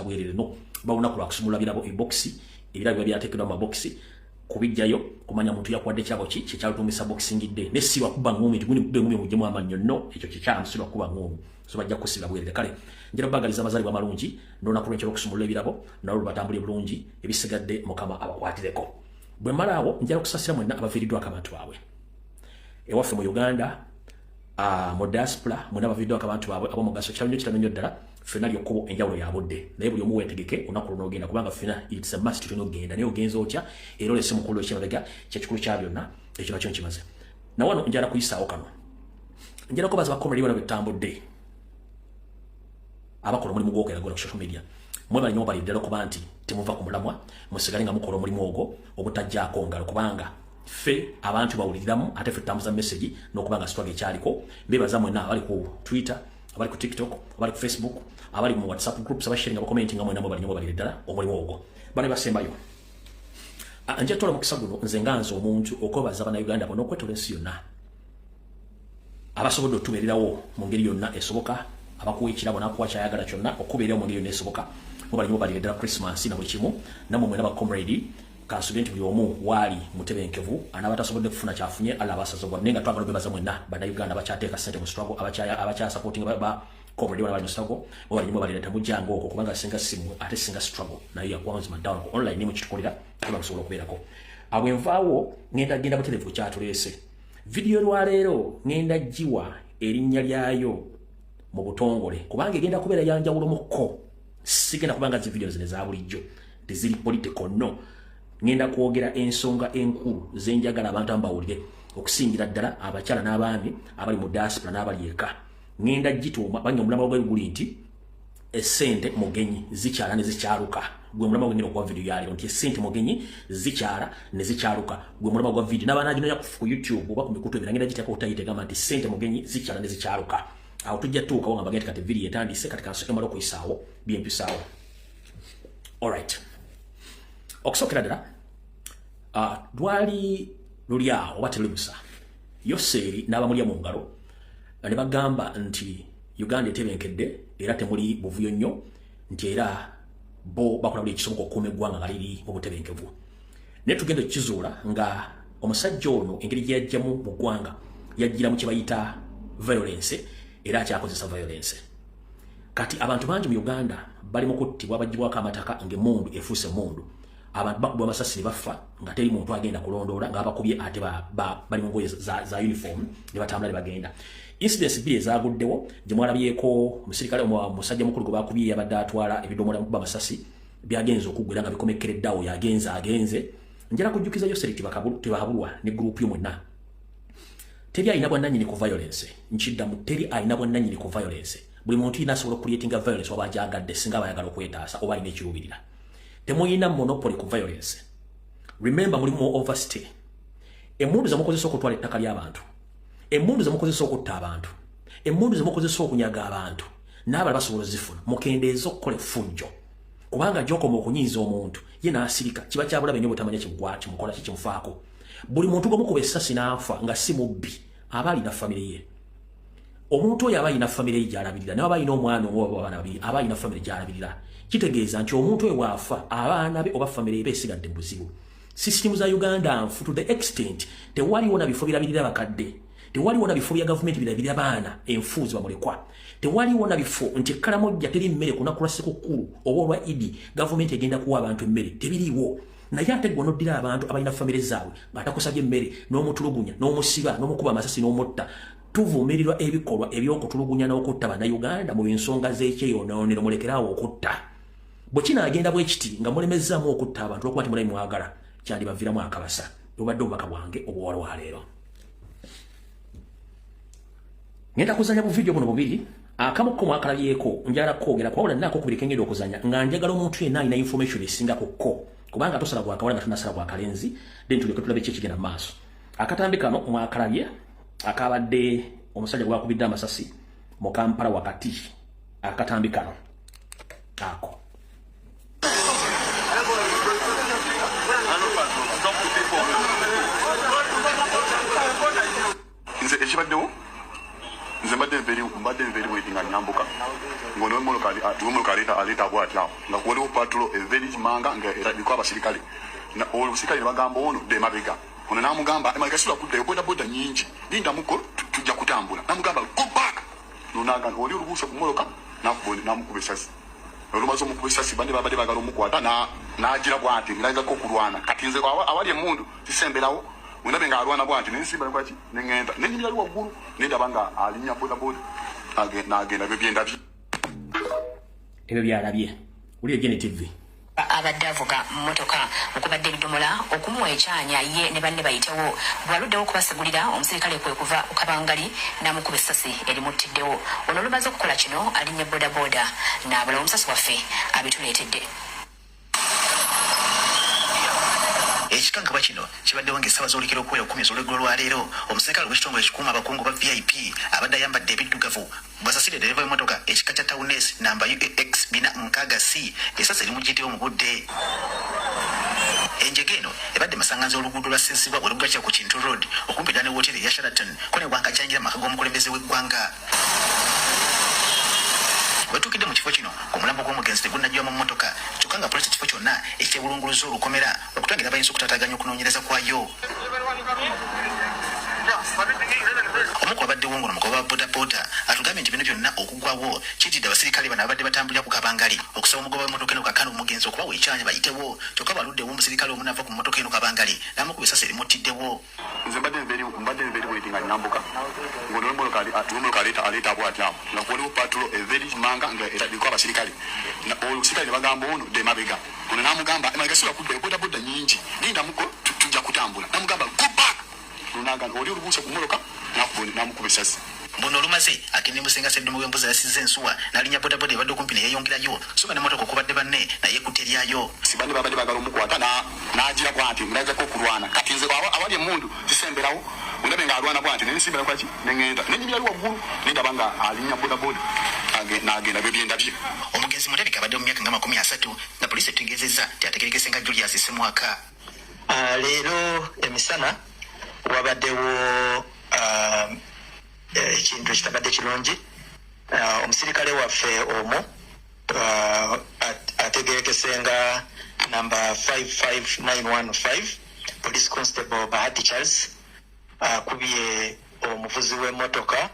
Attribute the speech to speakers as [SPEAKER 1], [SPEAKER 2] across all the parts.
[SPEAKER 1] kusibira bwerere no bawunaku lwakusumula birabo eboxi ebirabo byatekedwa mu boxi kubijjayo kumanya muntu yakwadde kyabo ki kyalutumisa boxing day ne siwa kuba ngumi tuguni kube ngumi mujemu amanyo no ekyo kyamusirwa kuba ngumi so bajja kusibira bwerere kale njira bagaliza amazali bwa malungi ndona kulwencho okusumula ebirabo nalo batambuli bulungi ebisigadde mukama abakwatireko bwe malawo njira kusasira mwenna abaviridwa akabantu bawe ewaffe mu Uganda mu diaspora mwenna abaviridwa akabantu bawe abo mugaso kyalunyo kitamenyo ddala fena lyokubo enjawulo yabudde naye buli omu weetegeke onaku luno ogenda kubanga fena it's a must to ogenda naye ogenza otya era olese mukulu ekyabega kyekikulu kya byonna ekyo nakyo nkimaze na wano njala kuyisaawo kano njala kubaza bakomredi bano betambudde abakola omulimu gw'okweragula ku social media mwebali nyo balidde okuba nti temuva ku mulamwa musigale nga mukola omulimu ogwo obutajjaako ngalo kubanga fe abantu bawuliriramu ate fe tutambuza message n'okubanga struggle ekyaliko bebaza mwenna abali ku Twitter abali ku TikTok abali ku Facebook abali mu WhatsApp groups abasharinga bakomenting nga mwenna bali nyo balidde ddala omulimu ogwo bano basembayo anje tola mukisa guno nze nganzo omuntu okobaza bana Uganda bono okwetola ensi yonna abasobodde otubeererawo mu ngeri yonna esoboka abakuwa ekirabo nakuwa kyayagala kyonna okubeerawo mu ngeri yonna esoboka mubali nyo balidde ddala Christmas na buli kimu namwe mwena bakomredi kasubenti buli omu wali mutebenkevu anabatasobodde kufuna kyafunye alla basazobwa nenga twagala bebaza mwenna bana Uganda abachate sente mu struggle abacha supporting ba comrade wala bali struggle wali nyuma bali tamujjango okwo kubanga singa simu ate singa struggle na ya kwanza down ko online ni mukitukolera kaba kusobola kuberako abwenvaawo ngenda butelevu kyatulese video lwa leero ngenda jiwa erinnya lyayo mu butongole kubanga egenda kubeera yanjawulo mukko sigenda kubanga zi video zine za bulijjo teziri political no ngenda kwogera ensonga enkulu zenjagala abantu ambawulire okusingira ddala abakyala n'abaami abali mu diaspora n'abali eka ngenda gituuma banga mulamba gwe guli nti esente mugenyi zikyala ne zikyaluka gwe mulamba gwe ngino kwa video yali nti esente mugenyi zikyala ne zikyaluka gwe mulamba gwa video n'abana gino ku YouTube oba ku mikutu ebirangenda gitako utayite gamba nti sente mugenyi zikyala ne zikyaluka aho tujja tuuka wanga bagenda kati video etandise kati kansoke malo kuisaawo BMP sawa alright okusokera ddala dwali lulya oba telebusa Yoseri n'abamulya mu ngalo ne bagamba nti Uganda etebenkedde era temuli buvuyo nnyo nti era bo bakola buli ekisoboka okukuuma eggwanga nga liri mu butebenkevu naye tugenda kizuula nga omusajja ono engeri gye yajjamu mu ggwanga yajjira mu kye bayita violence era akyakozesa violence kati abantu bangi mu Uganda bali mu kuttibwa bagibwako amataka ng'emmundu efuuse emmundu abantu bakubwa amasasi ne bafa nga teri muntu agenda kulondoola nga abakubye ate bali mu ngoye za uniform ne batambula ne bagenda incidents bbiri ezaguddewo gye mwalabyeko omusirikale omusajja mukulu gwe bakubye yabadde atwala ebidomola mu kuba amasasi byagenza okuggwera nga bikomekereddawo agenze njala kujjukiza Yoseri tebahabulwa ne group yo mwenna teri alina bwannannyini ku violence nkiddamu teri alina bwannannyini ku violence buli muntu yina asobola okucreatinga violence oba ajagadde singa abayagala okwetaasa oba alina ekirubirira temuyina monopoly ku violence remember mulimu overstay emmundu zamukozesa okutwala ettaka ly'abantu emmundu zamukozesa okutta abantu emmundu zamukozesa okunyaga abantu n'abala basobola zifuna mukendeeza okukola effujjo kubanga gy'okoma okunyiiza omuntu ye n'asirika kiba kyabulabe nnyo butamanya kimukola kimufaako buli muntu gwomukuba essasi n'afa nga si mubbi aba alina famire ye omuntu oyo aba alina famire ye gy'alabirira naye aba alina omwana oba babiri aba alina famire gy'alabirira kitegeeza nti omuntu oyo bw'afa abaana be oba famire ye beesigadde mu buzibu sisitimu za Uganda nfu to the extent tewaliwo na bifo birabirira bakadde tewaliwo na bifo bya gavumenti birabirira baana enfuuzi bamulekwa tewaliwo na bifo nti Kalamojja teri mmere kunaku lwa Ssekukkulu oba olwa Idi gavumenti egenda kuwa abantu emmere tebiriiwo naye ate gwe onoddira abantu abalina famire zaabwe ng'atakusabye emmere n'omutulugunya n'omusiba n'omukuba amasasi n'omutta tuvumirirwa ebikolwa eby'okutulugunya n'okutta bannayuganda mu ensonga z'ekyeyonoonero mulekeraawo okutta bwe kinaagenda bwe kiti nga mulemezzaamu okutta abantu lwokuba timulayi mwagala kyandibaviramu akabasa obadde obubaka bwange obuwala wa leero ngenda kuzanya buvidiyo buno bubiri akamu mwakalabyeko njala kwogera kwawula nako kubiri kengenda okuzanya nga njagala omuntu yenna alina information esingako ko kubanga tosala gwakawala nga tunasala gwakalenzi then tuleke tulabe kyekigenda mu maaso akatambi kano mwakalabye akabadde omusajja gwakubidde amasasi mu Kampala wakati akatambi kano ako
[SPEAKER 2] nze ekibaddewo nze mbadde very waiting at Nambuka ngono moloka aleta bwati awo nga kuwaliwo patrol very kimanga nga erabikwa abasirikale na obusirikale bagamba ono de mabega ono namugamba emakasula kudda boda nyingi linda muko tujja kutambula namugamba go back nonaga oli olubuusa kumoloka namukube esasi olumaze omukube esasi bande babadde bagala omukwata nagira bwati ngiraza ko kulwana kati nze awali emundu tisemberawo unabe nga alwana bwati nensimba kwaki nengenda nenyimira ali waggulu nendaba nga alinya boda nagenda byenda bye
[SPEAKER 1] ebyo byalabye uli Ejene TV
[SPEAKER 3] abadde avuga mmotoka okubadde ebidomola okumuwa ekyanya ye ne banne bayitewo bwaluddewo okubasegulira omusirikale kwe kuva ku kabangali n'amukuba essasi erimuttiddewo ono olumaze okukola kino alinnya bodaboda n'abula omusasi waffe abituleetedde
[SPEAKER 4] ekikankabwa kino kibaddewo ng'essaawa z'olukiro okuwera 10 ez'olweggulo lwaleero omusirikale w'ekitongole ekikuuma abakungu ba VIP abadde ayambadde ebiddugavu bw'asasire dereva w'emmotoka ekika kya Townes namba UX 460C essasi erimuggyiddewo mu budde enjege eno ebadde masanganzi oluguudo lwa Sensibwa bwe ku Kintu Road okumpi ne wooteeri ya Sheraton ko ne bwankajjanjira maka g'omukulembeze w'eggwanga wetukidde mu kifo kino ku mulambo gw'omugenzi tegunnajjwa mu mmotoka kyokka nga polisi kifo kyonna ekyebulunguluza olukomera okutangira bayinza okutaataaganya okunoonyereza kwayo omu ku babaddewo ngono mugoba wa bodaboda atugambye nti bino byonna okuggwawo kiitidde abasirikale bano abadde batambulira ku kabangali okusaba omugoba w'emmotoka eno kakana omugenzi okubawa ekyanya bayitewo kyokka baluddewo omusirikale omu n'ava ku mmotoka eno kabangali n'amukuba essasi erimuttiddewo
[SPEAKER 2] nze mbadde very waiting at Nambuka ngono moloka aleta bwati awo nga kuwaliwo patrol very kimanga nga erabikwa abasirikale obusirikale ne bagamba ono de mabega ono namugamba emakasula kudda bodaboda nyingi linda muko tujja kutambula namugamba go back nonaga oli olubuusa kumoloka namukuba essasi
[SPEAKER 4] mbono olumaze akende musenga seddumu w'embuzi yasize ensuwa n'alinnya bodaboda ebadde okumpi neyeyongerayo soga n'emmotoka okubadde banne naye kuteryayo
[SPEAKER 2] sibande babadde bagala omukwata nagira bwati ngiraza kulwana kati nze awali emundu tisemberawo unabe nga alwana bwati nensimbira kwaki nengenda nenyimira ali waggulu nendaba nga alinya bodaboda nagenda byenda bye
[SPEAKER 4] omugenzi mulabika abadde mu myaka nga 30 na polisi etegeezezza nti ategerekese nga Julius Semwaka
[SPEAKER 5] leero emisana wabaddewo ekintu ekitabadde kirungi omusirikale waffe omu ategerekese nga namba 55915 police constable Bahati Charles akubye omuvuzi w'emmotoka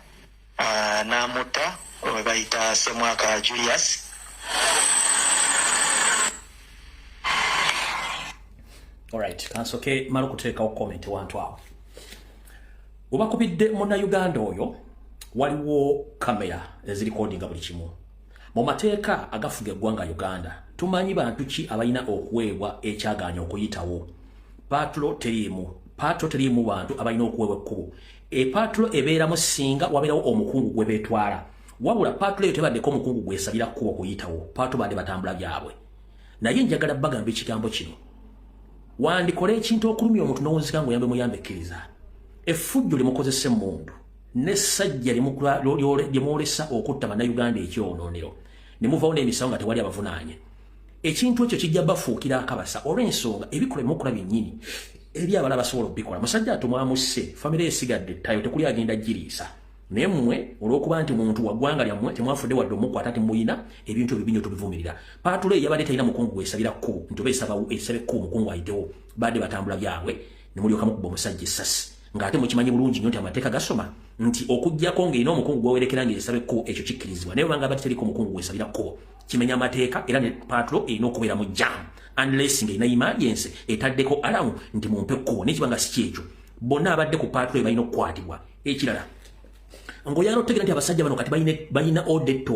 [SPEAKER 5] n'amutta we bayita Semwaka Julius.
[SPEAKER 1] Alright, kansoke maro kuteekawo comment wantu awo obakubidde muna Uganda oyo waliwo kamera ezirikodinga buli kimu mu mateeka agafuga eggwanga Uganda tumanyi bantu ki abalina okuweebwa ekyagaanya okuyitawo patro teriimu bantu abalina okuweebwa ekkubo patro ebeeramu singa wabeerawo omukungu gwe beetwala wabula patro eyo tebaddeko omukungu gwesabira kkubo okuyitawo patro badde batambula byabwe naye njagala bagamba ekigambo kino wandikola ekintu okulumya omuntu n'owunzika ng'oyambe muyambe ekkiriza effujjo limukozese mundu n'essajja lyemwolesa okutta bannayuganda ekyonoonero ne muvaawo n'emisawo nga tewali abavunaanye ekintu ekyo kijja bafuukira akabasa olw'ensonga ebikola ebimukola byennyini eri abala basobola okubikola musajja atumwamusse famire esigadde ettayo tekuli agenda giriisa naye mmwe olw'okuba nti muntu wa ggwanga lyammwe temwafudde wadde omukwata temuyina ebintu ebyo binyo tubivumirira patula yabadde talina mukungu gwesabira kkubo nti oba esabe kkubo mukungu ayitewo badde batambula byabwe ne mulyoka mukuba omusajja essasi ng'ate mukimanyi bulungi nnyo nti amateeka gasoma nti okuggyako ng'erina omukungu gwewerekera ng'esabe kkubo ekyo kikkirizibwa naye obanga badde teriko omukungu gwesabira kkubo kimenya amateeka era ne patro erina okubeera mu jam unless ng'erina emergency etaddeko alamu nti mumpe kkubo naye kibanga si kyekyo bonna abadde ku patro balina okukwatibwa ekirala ngoyagala otegera nti abasajja bano kati balina odetta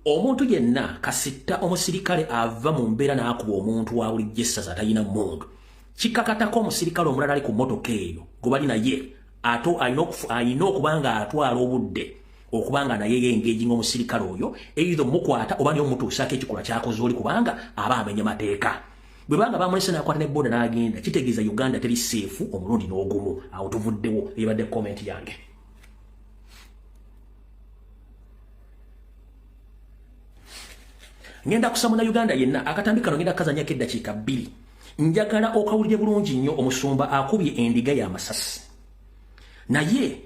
[SPEAKER 1] omuntu yenna kasitta omusirikale ava mu mbeera n'akuba omuntu wa bulijjo essaza atalina mmundu kikakatako omusirikale omulala ali ku mmotoka eyo gwe bali naye alina okuba nga atwala obudde okuba nga naye yengeji ng'omusirikale oyo eitho mukwata oba niyo mutuusaako ekikolwa kyakoze oli kubanga aba amenya mateeka bwe banga bamulese n'akwata ne boda n'agenda kitegeeza Uganda teri seefu omulundi n'ogumu awo tuvuddewo ebadde komenti yange. Ngenda kusaba na Uganda yenna akatambika ngenda kazanyako eddakiika 2 njagala okawulire bulungi nnyo omusumba akubye endiga y'amasasi naye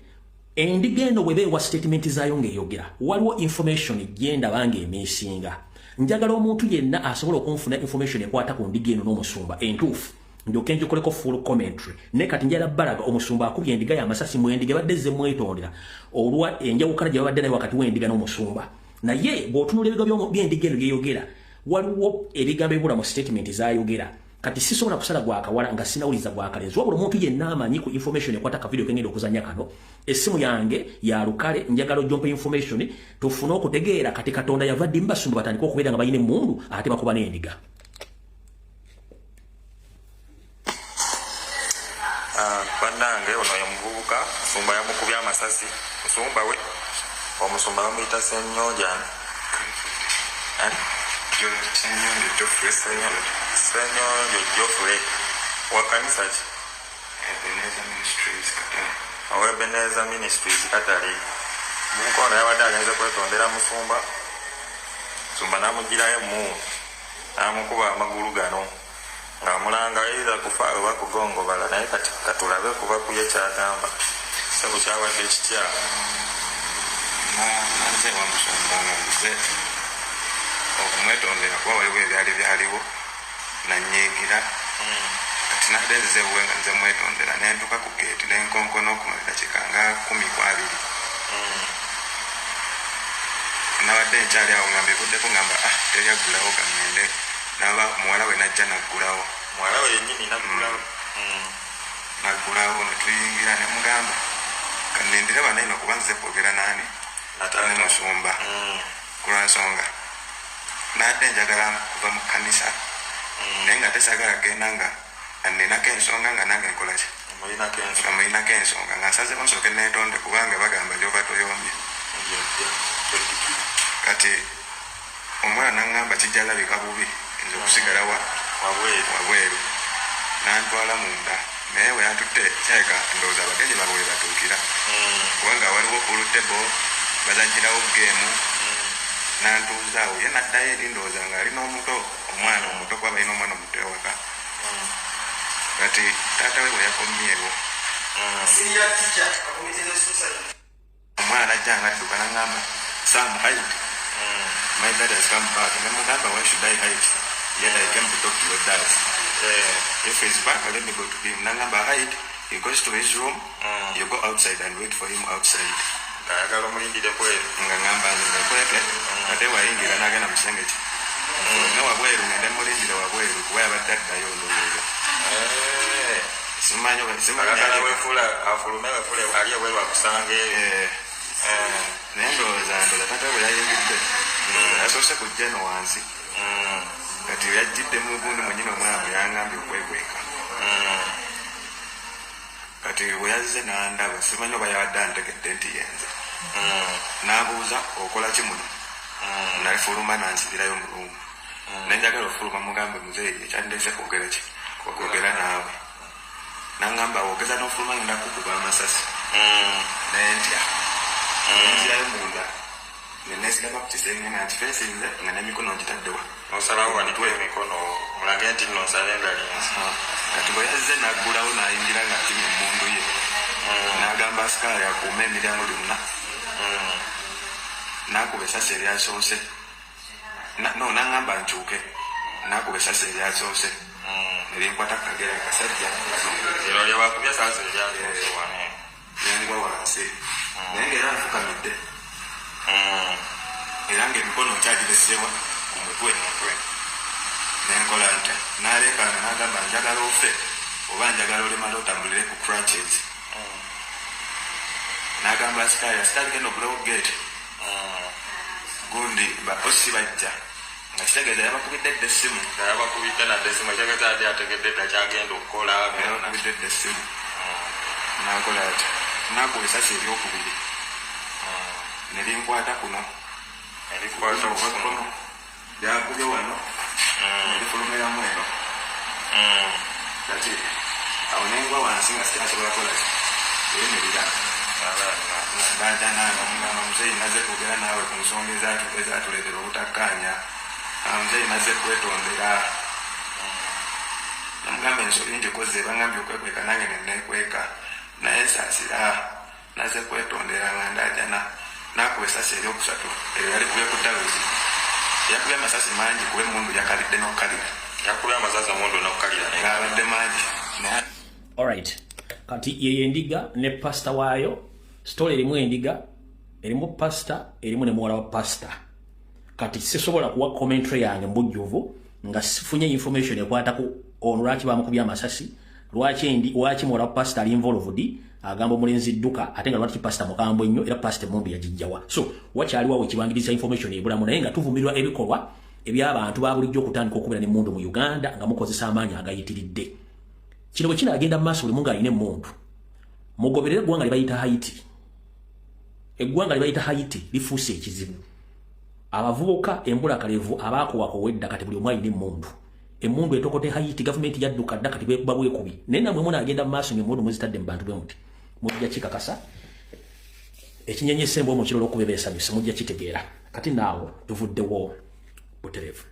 [SPEAKER 1] endiga eno bwe beewa statement zaayo ng'eyogera waliwo information genda bange emeesinga njagala omuntu yenna asobola okunfuna information ekwata ku ndiga eno n'omusumba entuufu ndyoke ngikoleko full commentary ne kati njala balaga omusumba akubye endiga y'amasasi mu endiga badde ze mwetondera olwa enjawukana gye babadde nayo wakati w'endiga n'omusumba naye bw'otunula ebigambo by'endiga eno byeyogera waliwo ebigambo ebibula mu statement zaayogera kati sisobola kusala gwakawala nga sinawuliza gwakalenzi wabula omuntu yenna amanyi ku information ekwata ka video kengenda okuzanya kano essimu yange ya lukale njagala ojjompa information tufune okutegeera kati katonda yavadde mbasumba batandika okubeera nga bayina emmundu ate bakuba n'endiga
[SPEAKER 6] bannange ono ye muvubuka musumba yamukubye amasasi musumba we omusumba bamuyita Senyonjani Senyonjo Jofre wa kanisa ki Ebenezer Ministries Katale muvubuka ono yabadde agenze kwetondera musumba n'amugirayo mu n'amukuba amagulu gano ng'amulanga either kufa oba kugongobala naye kati katulabe kuba kuye kyagamba sebo kyabadde kitya
[SPEAKER 7] nanze wamusumba nga nze okumwetondera kuba waliwo ebyali byaliwo nanyeegira kati nadde nzewe nga nze mwetondera nentuka ku geeti nenkonkono okumalira kikanga 12 nabadde nkyali awo nga mbivuddeko ngamba teryaggulawo kamende naba muwala we najja naggulawo
[SPEAKER 6] muwala we yennyini naggulawo
[SPEAKER 7] naggulawo netuyingira nemugamba kanindire banaino kuba nze kwogera nani ne musumba kulwansonga nadde njagala kuva mu kanisa naye nga tesagala genda nga aninako ensonga nga nange nkolaki mulinako ensonga nga nsazeko nsooke neetonde kubanga bagamba gyova toyombye kati omwana naŋŋamba kijja labika bubi nze okusigala wabweru nantwala munda naye we yatutte kyeka ndowooza abagenyi babwe batuukira kubanga waliwo olutebo bazagirawo geemu nantuuzaawo ye naddayo eri ndowooza ng'ali n'omuto omwana omuto kuba balina omwana omuto ewaka kati taata we yakomyewo omwana ajja ngadduka naŋŋamba Sam hide. My dad has come back. And then why should I hide? Yet I came to talk to your dad. If he's back, let me go to him. Nangamba hide. He goes to his room. You go outside and wait for him outside. Ngangamba nzekweke. Ate wayingira nagenda musengeti. No wabweru ngende mulindira wabweru kuba yabadde yololo. Simanyo
[SPEAKER 6] wefula afulume wefula ali wabweru akusange.
[SPEAKER 7] Nendowooza tata bwe yayingidde yasoose kujja eno wansi kati yajjidde mu gundi mwenyini omwana bwe yangambye okwekweka kati bwe yazze n'andaba simanyi oba yabadde antegedde nti yenze n'abuuza okola ki muno nafuluma nansibirayo mu luumu nenjagala ofuluma mugambe muzeeyi ekyandeese kwogera ki kwogera naawe naŋŋamba wogeza n'ofuluma ngenda kukuba amasasi naye ntya nzirayo munda nenesigaba ku kisenge nga nkifeesinze nga n'emikono ngitaddewa
[SPEAKER 6] nosalawo wanitwa emikono mulage nti nno nsala engalinzi
[SPEAKER 7] kati bwe yazze naggulawo n'ayingira nga akimye emmundu ye n'agamba asikaali akuuma emiryango lyonna n'akuba essasi eryasoose n'aŋŋamba nkyuke n'akuba essasi eryasoose nerinkwata kagera kasajja
[SPEAKER 6] ero lyewakubya sasa eryasoose
[SPEAKER 7] nengwa wansi naye ngaera nfukamidde era ngaemikono nkyagiresewa ku mutwe nenkola ntya n'aleekaana n'agamba njagala ofe oba njagala olemala otambulire ku crutches n'agamba asikaali genda okulewo gate gundi baposi bajja nga kitegeeza yabakubidde dde essimu
[SPEAKER 6] yabakubidde nadde essimu ekitegeeza ate ategedde dda kyagenda okukola
[SPEAKER 7] yabakubidde dde essimu n'akola atya n'akuba essasi eryokubiri nelinkwata kuno lyakubye wano nelifulumiramu eno kati awo nengwa wansi nga sikyasobola kola eyemerera bajananga muzeeyi naze kwogera naawe ku nsonga ezatuleetera obutakkaanya muzeeyi naze kwetondera namugamba ensobi ngikoze bangambye okwekweka nange nenekweka naye nsaasira naze kwetondera bandaja nakuba essasi eryokusatu eryo yali kubye ku Daluzi yakubye amasasi mangi kuba emundu yakalidde n'okukalira yakubye amasasi emundu n'okukalira ng'abadde mangi.
[SPEAKER 1] Alright, kati yeye endiga ne pasta waayo story erimu endiga erimu pasta erimu ne muwala wa pasta. Kati sisobola kuwa commentary yange mbujjuvu nga sifunye information ekwata ku ono lwaki bamukubye amasasi, lwaki muwala wa pasta ali involved, agamba omulenzi dduka ate nga lwaki pasta mukambwe nnyo era pasta mumbi yagijjawa. So wakyaliwo ekibangiriza information ebulamu naye nga tuvumirwa ebikolwa eby'abantu ba bulijjo okutandika okubera n'emmundu mu Uganda nga mukozesa amaanyi agayitiridde. Kino bwe kinaagenda mu maaso buli mungu alina emmundu mugoberere eggwanga lye bayita Haiti. Eggwanga lye bayita Haiti lifuuse ekizibu. Abavubuka embulakalevu abaakuwako wedda kati buli omu alina emmundu. Emmundu etokote Haiti gavumenti yadduka dda kati babwekubi. Naye nammwe munaagenda mu maaso ng'emmundu muzitadde mu bantu bwe muti. Mujja kikakasa ekinyenyesembo mu kiro l'okubebeesanyusa mujja kitegeera. Kati naawo tuvuddewo butereevu.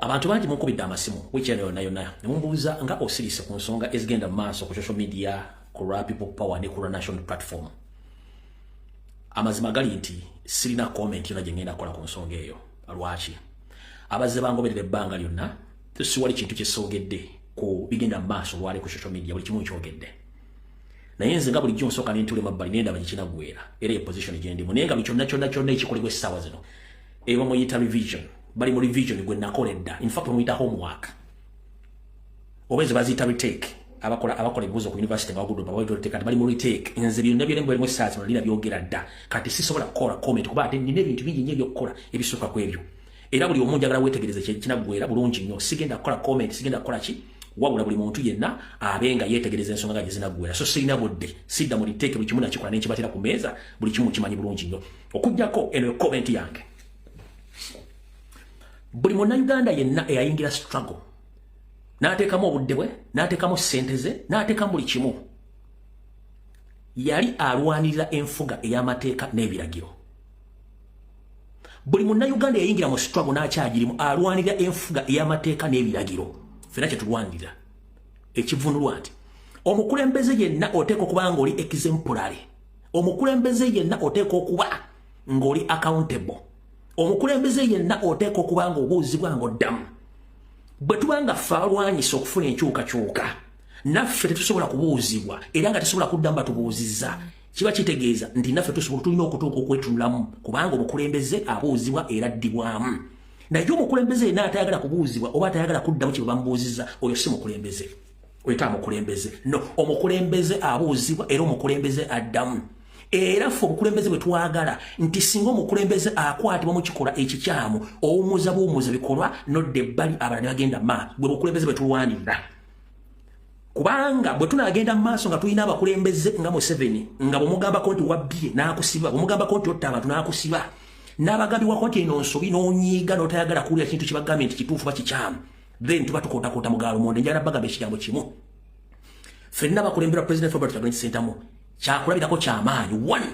[SPEAKER 1] Abantu bangi munkubidde amasimu wiiki yonna ne mumbuuza nga osirise ku nsonga ezigenda mu maaso ku social media, ku Lwa People Power ne ku Lwa National Platform. Amazima gali nti sirina comment yonna gye ngenda kukola ku nsonga eyo. Lwaki? Abazze bangoberera ebbanga lyonna siwali kintu kyessoogedde ku bigenda mu maaso lwali ku social media, buli kimu kyogedde. Naye nze nga bulijjo nsooka ne ntula emabbali ne ndaba gye kinaggweera era eposition gye ndimu naye nga kyonna ekikolebwa essaawa zino eba muyita revision. Bali mu revision gwe nakola edda. In fact muyita homework. Obeze bazita retake. Abakola ebibuuzo ku university nga bagudde babaito retake kati bali mu retake. Nze byonna byalimu bali mu essaawa nalina byogera dda. Kati sisobola kukola comment kuba ate nina ebintu bingi nnyo ebyokukola ebisooka ku ebyo. Era buli omu njagala weetegereze kinaggweera bulungi nnyo. Sigenda kukola comment, sigenda kukola ki? Wabula buli muntu yenna abenga yeetegereza ensonga gye zinaggweera. So sirina budde. Sidda mu retake buli kimu nakikola ne kibatera ku meeza buli kimu kimanyi bulungi nnyo. Okuggyako eno comment yange. Buli Munnayuganda yenna eyayingira struggle n'ateekamu obudde bwe, n'ateekamu ssente ze, n'ateekamu buli kimu, yali alwanirira enfuga ey'amateeka n'ebiragiro. Buli Munnayuganda eyayingira mu struggle n'akyagirimu alwanirira enfuga ey'amateeka n'ebiragiro. Ffenna kye tulwanirira. Ekivunulwa nti omukulembeze yenna oteeka okuba ng'oli exemplary. Omukulembeze yenna oteeka okuba ng'oli accountable. Omukulembeze yenna oteeka okuba ng'obuuzibwa ng'oddamu. Bwe tuba nga ffe alwanyisa okufuna enkyukakyuka naffe tetusobola kubuuzibwa era nga tesobola kuddamu batubuuzizza, kiba kitegeeza nti naffe tulina okutuuka okwetunulamu kubanga omukulembeze abuuzibwa era addibwamu. Naye omukulembeze yenna atayagala kubuuzibwa oba atayagala kuddamu kye bamubuuzizza, oyo si mukulembeze. Oyo ta mukulembeze. No, omukulembeze abuuzibwa era omukulembeze addamu. Era ffe obukulembeze bwe twagala nti singa omukulembeze akwatibwa mu kikola ekikyamu owumuza bikolwa nodde ebbali abalala ne bagenda maaso. Bwe bukulembeze bwe tulwanirira. Kubanga bwe tunaagenda mu maaso nga tulina abakulembeze nga Museveni nga bw'omugambako nti wabbye n'akusiba, bw'omugambako nti otta abantu n'akusiba, n'abagambibwako nti eno nsobi n'onyiiga n'otayagala kuwulira kintu kye bagambye nti kituufu ba kikyamu, then tuba tukootakoota mugaalo monde. Njagala bagamba ekigambo kimu. Ffenna bakulembera President Robert Kyagulanyi Ssentamu kyakulabirako kyamaanyi. One,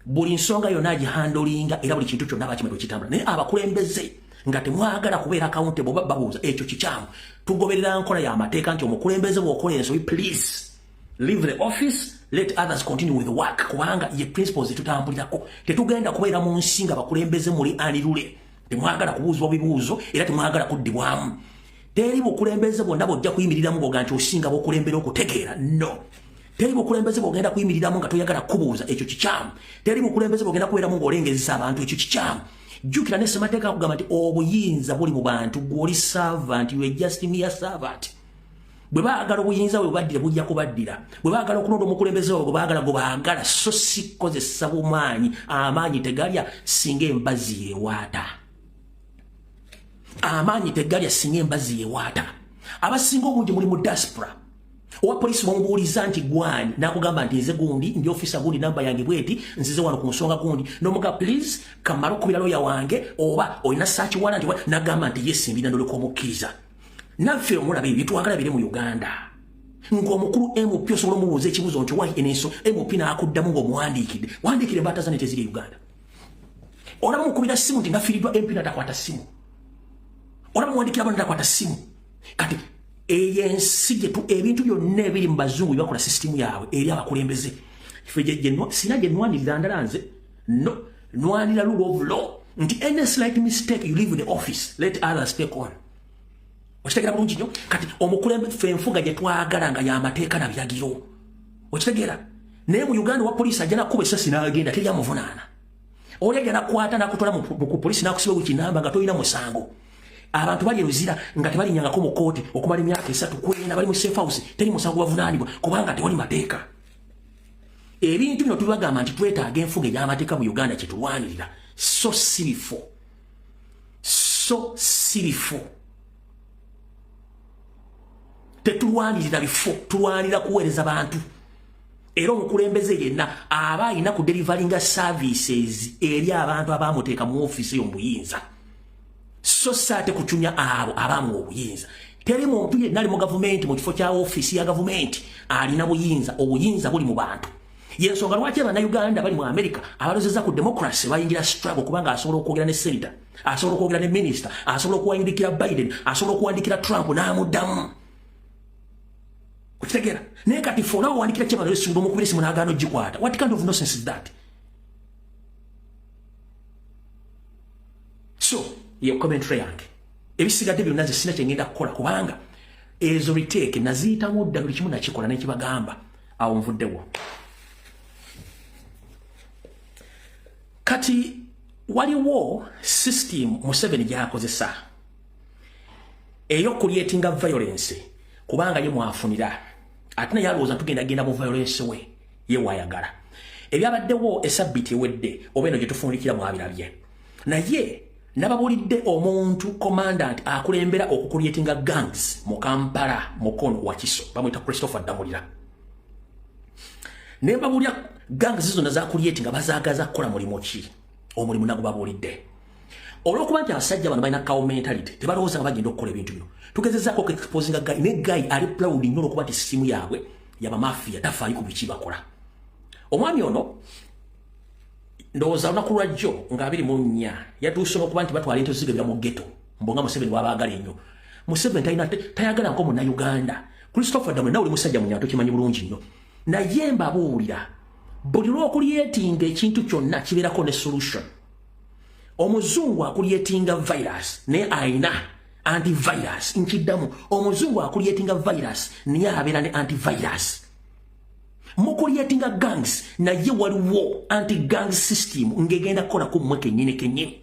[SPEAKER 1] buli nsonga yonna agihandolinga era buli kintu kyonna bakimanyi okitambula. Naye abakulembeze nga temwagala kubeera accountable oba babuuza ekyo kikyamu. Tugoberera nkola y'amateeka nti omukulembeze bw'okola ensobi, please leave the office, let others continue with the work. Kubanga ye principles zetutambulirako. Tetugenda kubeera mu nsi nga abakulembeze muli anirule. Temwagala kubuuzibwa bibuuzo era temwagala kuddibwamu. Teri bukulembeze bwonna bw'ojja kuyimiriramu ng'oga nti osinga b'okulembera okutegeera. No. Teri bukulembeze bw'ogenda kuyimiriramu nga toyagala kubuuza, ekyo kikyamu. Teri bukulembeze bw'ogenda kubeeramu ng'olengezesa abantu, ekyo kikyamu. Jjukira ne ssemateeka akugamba nti obuyinza buli mu bantu, gw'oli servant, you are just mere servant. Bwe baagala obuyinza bwe bubaddira bujja kubaddira. Bwe baagala okulonda omukulembeze waabwe bwe baagala baagala, so si kukozesa bumaanyi. Amaanyi tegalya singa embazzi yeewaata. Amaanyi tegalya singa embazzi yeewaata. Abasinga obungi muli mu diaspora. Owa polisi bamubuuliza nti gwani n'akugamba nti nze gundi ndi ofisa gundi namba yange bweti nzize wano ku nsonga gundi n'omuga please kamala okubira lawyer wange oba olina search warrant n'agamba nti yes mbina ndole kumukkiriza. Naffe omulaba ebyo twagala bire mu Uganda. Ng'omukulu MP osobola omubuuza ekibuuzo nti wayi enenso MP n'akuddamu ng'omuwandiikidde. Wandiikire embaata zano teziri Uganda. Olaba mukubira simu nti nafiiriddwa MP n'atakwata simu. Olaba muwandiikira abantu n'atakwata simu. Kati eyensi gyetu ebintu byonna ebiri mu bazungu bakola system yaabwe eri abakulembeze sina gye nwanirira ndalanze no nwanira rule of law nti any slight mistake you leave the office let others take on okitegera bulungi nnyo kati omukulembeze ffe enfuga gye twagala nga y'amateeka na biragiro okitegera naye mu Uganda wa poliisi ajja nakuba essasi n'agenda teryamuvunaana oli ajja nakwata n'akutwala mu poliisi n'akusiba wikinamba nga tolina musango abantu bali eruzira nga tebalinyangako mu kooti okumala emyaka 3 kwena bali mu safe house teri musango bavunaanibwa kubanga tewali mateeka ebintu bino tubagamba nti twetaaga enfuga ey'amateeka mu Uganda kye tulwanirira so sirifu tetulwanirira bifo tulwanira kuweereza bantu era omukulembeze yenna aba alina ku deliveringa services eri abantu abamuteeka mu ofiisi y'omuyinza so saate kuchunya abo abamu obuyinza teri muntu yenna ali mu gavumenti mu kifo kya ofiisi ya gavumenti alina obuyinza buli mu bantu yensonga lwaki Uganda bali mu America abalozeza ku democracy bayingira struggle kubanga asobola okwogera ne senator asobola okwogera ne minister asobola okuwandikira Biden asobola okuwandikira Trump n'amuddamu kutegera naye kati fona wandikira kyebalo esuudo omukubirisi munagaano gikwata what kind of nonsense is that so ye commentary yange ebisigadde byonna sina kyengenda kukola kubanga ezo retake naziyitamu dda buli kimu nakikola nekibagamba awo nvuddewo kati waliwo system Museveni gyakozesa ey'okuleetinga violence kubanga ye mwafunira ate naye alowooza tugenda mu violence we ye wayagala ebyabaddewo esabbiiti ewedde oba eno gye tufunikira mwabirabye naye nababulidde omuntu commandant akulembera okukulyetinga gangs mu Kampala mukono wa Kiso bamuyita Christopher Damulira nembabulya gangs zonna zakulyetinga bazaagaza kukola mulimu ki omulimu nago babulidde olwokuba nti abasajja bano balina cow mentality tebalowooza nga bagenda okukola ebintu bino tugezezaako okuexposinga guy ne guy ali proud nnyo olwokuba nti sisimu yaabwe yabamafia tafaayo ku biki bakola omwami ono ndowooza olunaku lwajjo nga 24 yatuuse n'okuba nti batwala ente zigabira mu ghetto mbonga Museveni bw'abaagala ennyo Museveni tayagala nko Munnayuganda Christopher Damulira nawe oli musajja munyanto kimanyi bulungi nnyo naye mbabuulira buli lw'okulyetinga ekintu kyonna kibeerako ne solution omuzungu akulyetinga virus naye ayina antivirus nkiddamu omuzungu akulyetinga virus naye abeera ne antivirus mukulyetinga gangs naye waliwo anti-gang system ngegenda kukola ku mmwe kennyini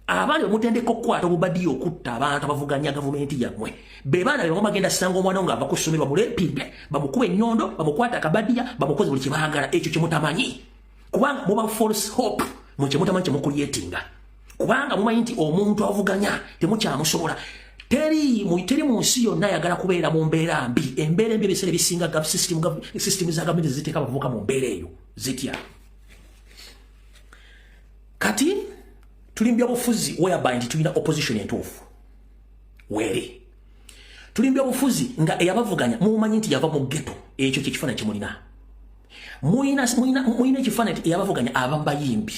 [SPEAKER 1] abaana bemutendeka okukwata obubadiyo okutta abantu abavuganya gavumenti yammwe be baana be bagenda sanga omwana nga ava ku ssomero bamulepinge bamukuba ennyondo bamukwata akabadiya bamukoze buli kyebaagala ekyo kyemutamanyi kubanga muba false hope mu kyemutamanyi kyemukulyetinga kubanga mumanyi nti omuntu avuganya temukyamusobola teri mu nsi yonna ayagala kubeera mu mbeera mbi embeera embi ebiseera ebisinga system za gavumenti ziteeka abavubuka mu mbeera eyo zitya kati tulimbya bufuzi whereby nti tulina opposition entuufu weeri tulimbya bufuzi nga eyabavuganya mumanyi nti yava mu ghetto ekyo kyekifaananyi kyemulina mulina ekifaananyi nti eyabavuganya ava mubayimbi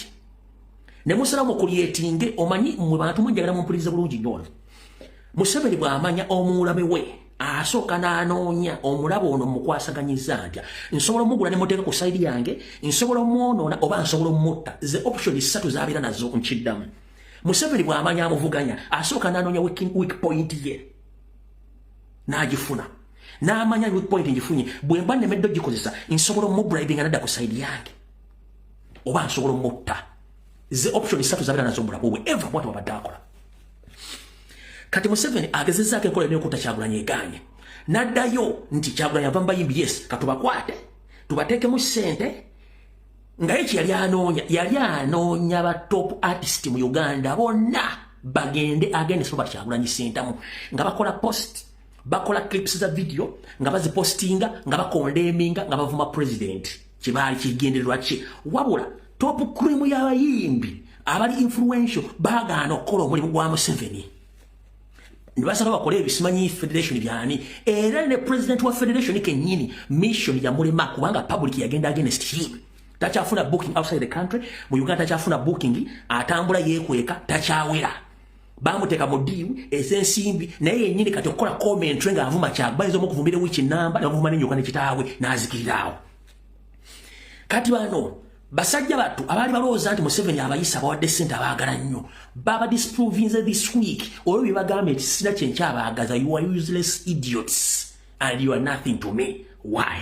[SPEAKER 1] ne musala mukulyetinge omanyi mwe bantu mwenjagala mumpuliriza bulungi nnyo Museveni bw'amanya omulabe we asooka n'anoonya omulabe ono mukwasaganyiza ntya nsobola omugula ne muteeka ku sayidi yange nsobola omwonoona oba nsobola omutta ze option 3 z'abeera nazo nkiddamu Museveni bw'amanya amuvuganya asooka n'anoonya weak point ye n'agifuna n'amanya weak point ngifunye bwe mba nemedde ogikozesa nsobola omubribinga nadda ku sayidi yange oba nsobola omutta ze option 3 z'abeera nazo omulabe we eva bwati wabadde akola kati Museveni agezezaako enkola n'okuta Kyagulanyi egaanye n'addayo nti Kyagulanyi ava mubayimbi yes katubakwate tubateekemu ssente nga ye yali anoonya ba top artist mu Uganda bonna bagende agende soba Kyagulanyi sentamu nga bakola post bakola clips za video nga bazipostinga nga bakondeminga nga bavuma president kibaali kigendererwa ki wabula top cream y'abayimbi abali influential baagaana okukola omulimu gwa Museveni nibasaba bakole ebisimanyi federation byani era ne president wa federation kennyini mission ya mulema kubanga public yagenda against him takyafuna booking outside the country mu Uganda takyafuna booking atambula yekweka takyawera bamuteka mu diu ezensimbi naye yennyini kati okukola commentary nga avuma Kyagulanyi z'omukuvumbira wiki namba n'avuma n'enyoka ne kitaawe n'azikirirawo. Kati bano basajja battu abaali balowooza nti Museveni abayisa abawadde ssente abaagala nnyo baba disprovinze this week olwo bye bagamba eti sina kyenkya abaagaza, you are useless idiots and you are nothing to me. Why?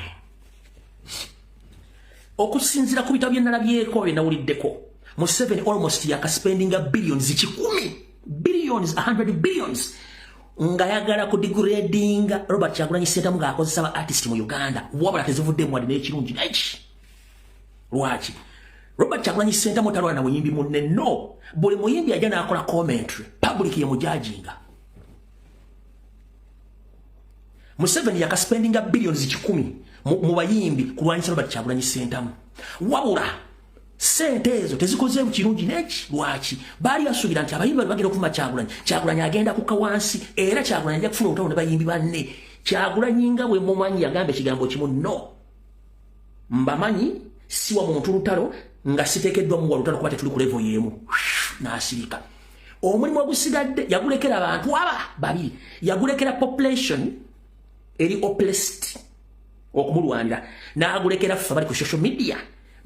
[SPEAKER 1] Okusinzira ku bitabo bye nalabyeko bye nawuliddeko, Museveni almost yakaspendinga billions 100 billions ngayagala ku degrading Robert Kyagulanyi Ssentamu ng'akozesa ba artist mu Uganda wabula tezivuddemu wadde n'ekirungi neki. Lwaki? Robert Kyagulanyi Ssentamu talwana na muyimbi munne, no. Buli muyimbi ajja n'akola commentary public ye mujajinga. Museveni yakaspendinga billions 10 mu bayimbi kulwanyisa Robert Kyagulanyi Ssentamu wabula sente ezo tezikoze mu kirungi neki. Lwaki? Baali basuubira nti abayimbi bagenda okuvuma Kyagulanyi agenda kukka wansi era Kyagulanyi ajja kufuna olutalo ne bayimbi banne. Kyagulanyi nga bwe mumanyi yagamba ekigambo kimu, no, mbamanyi siwa muntu lutalo nga siteekeddwa mu lutalo kuba tetuli ku level y'emu. N'asirika. Omulimu ogusigadde yagulekera abantu babiri, yagulekera population eri oppressed okumulwanira, n'agulekera ffe bali ku social media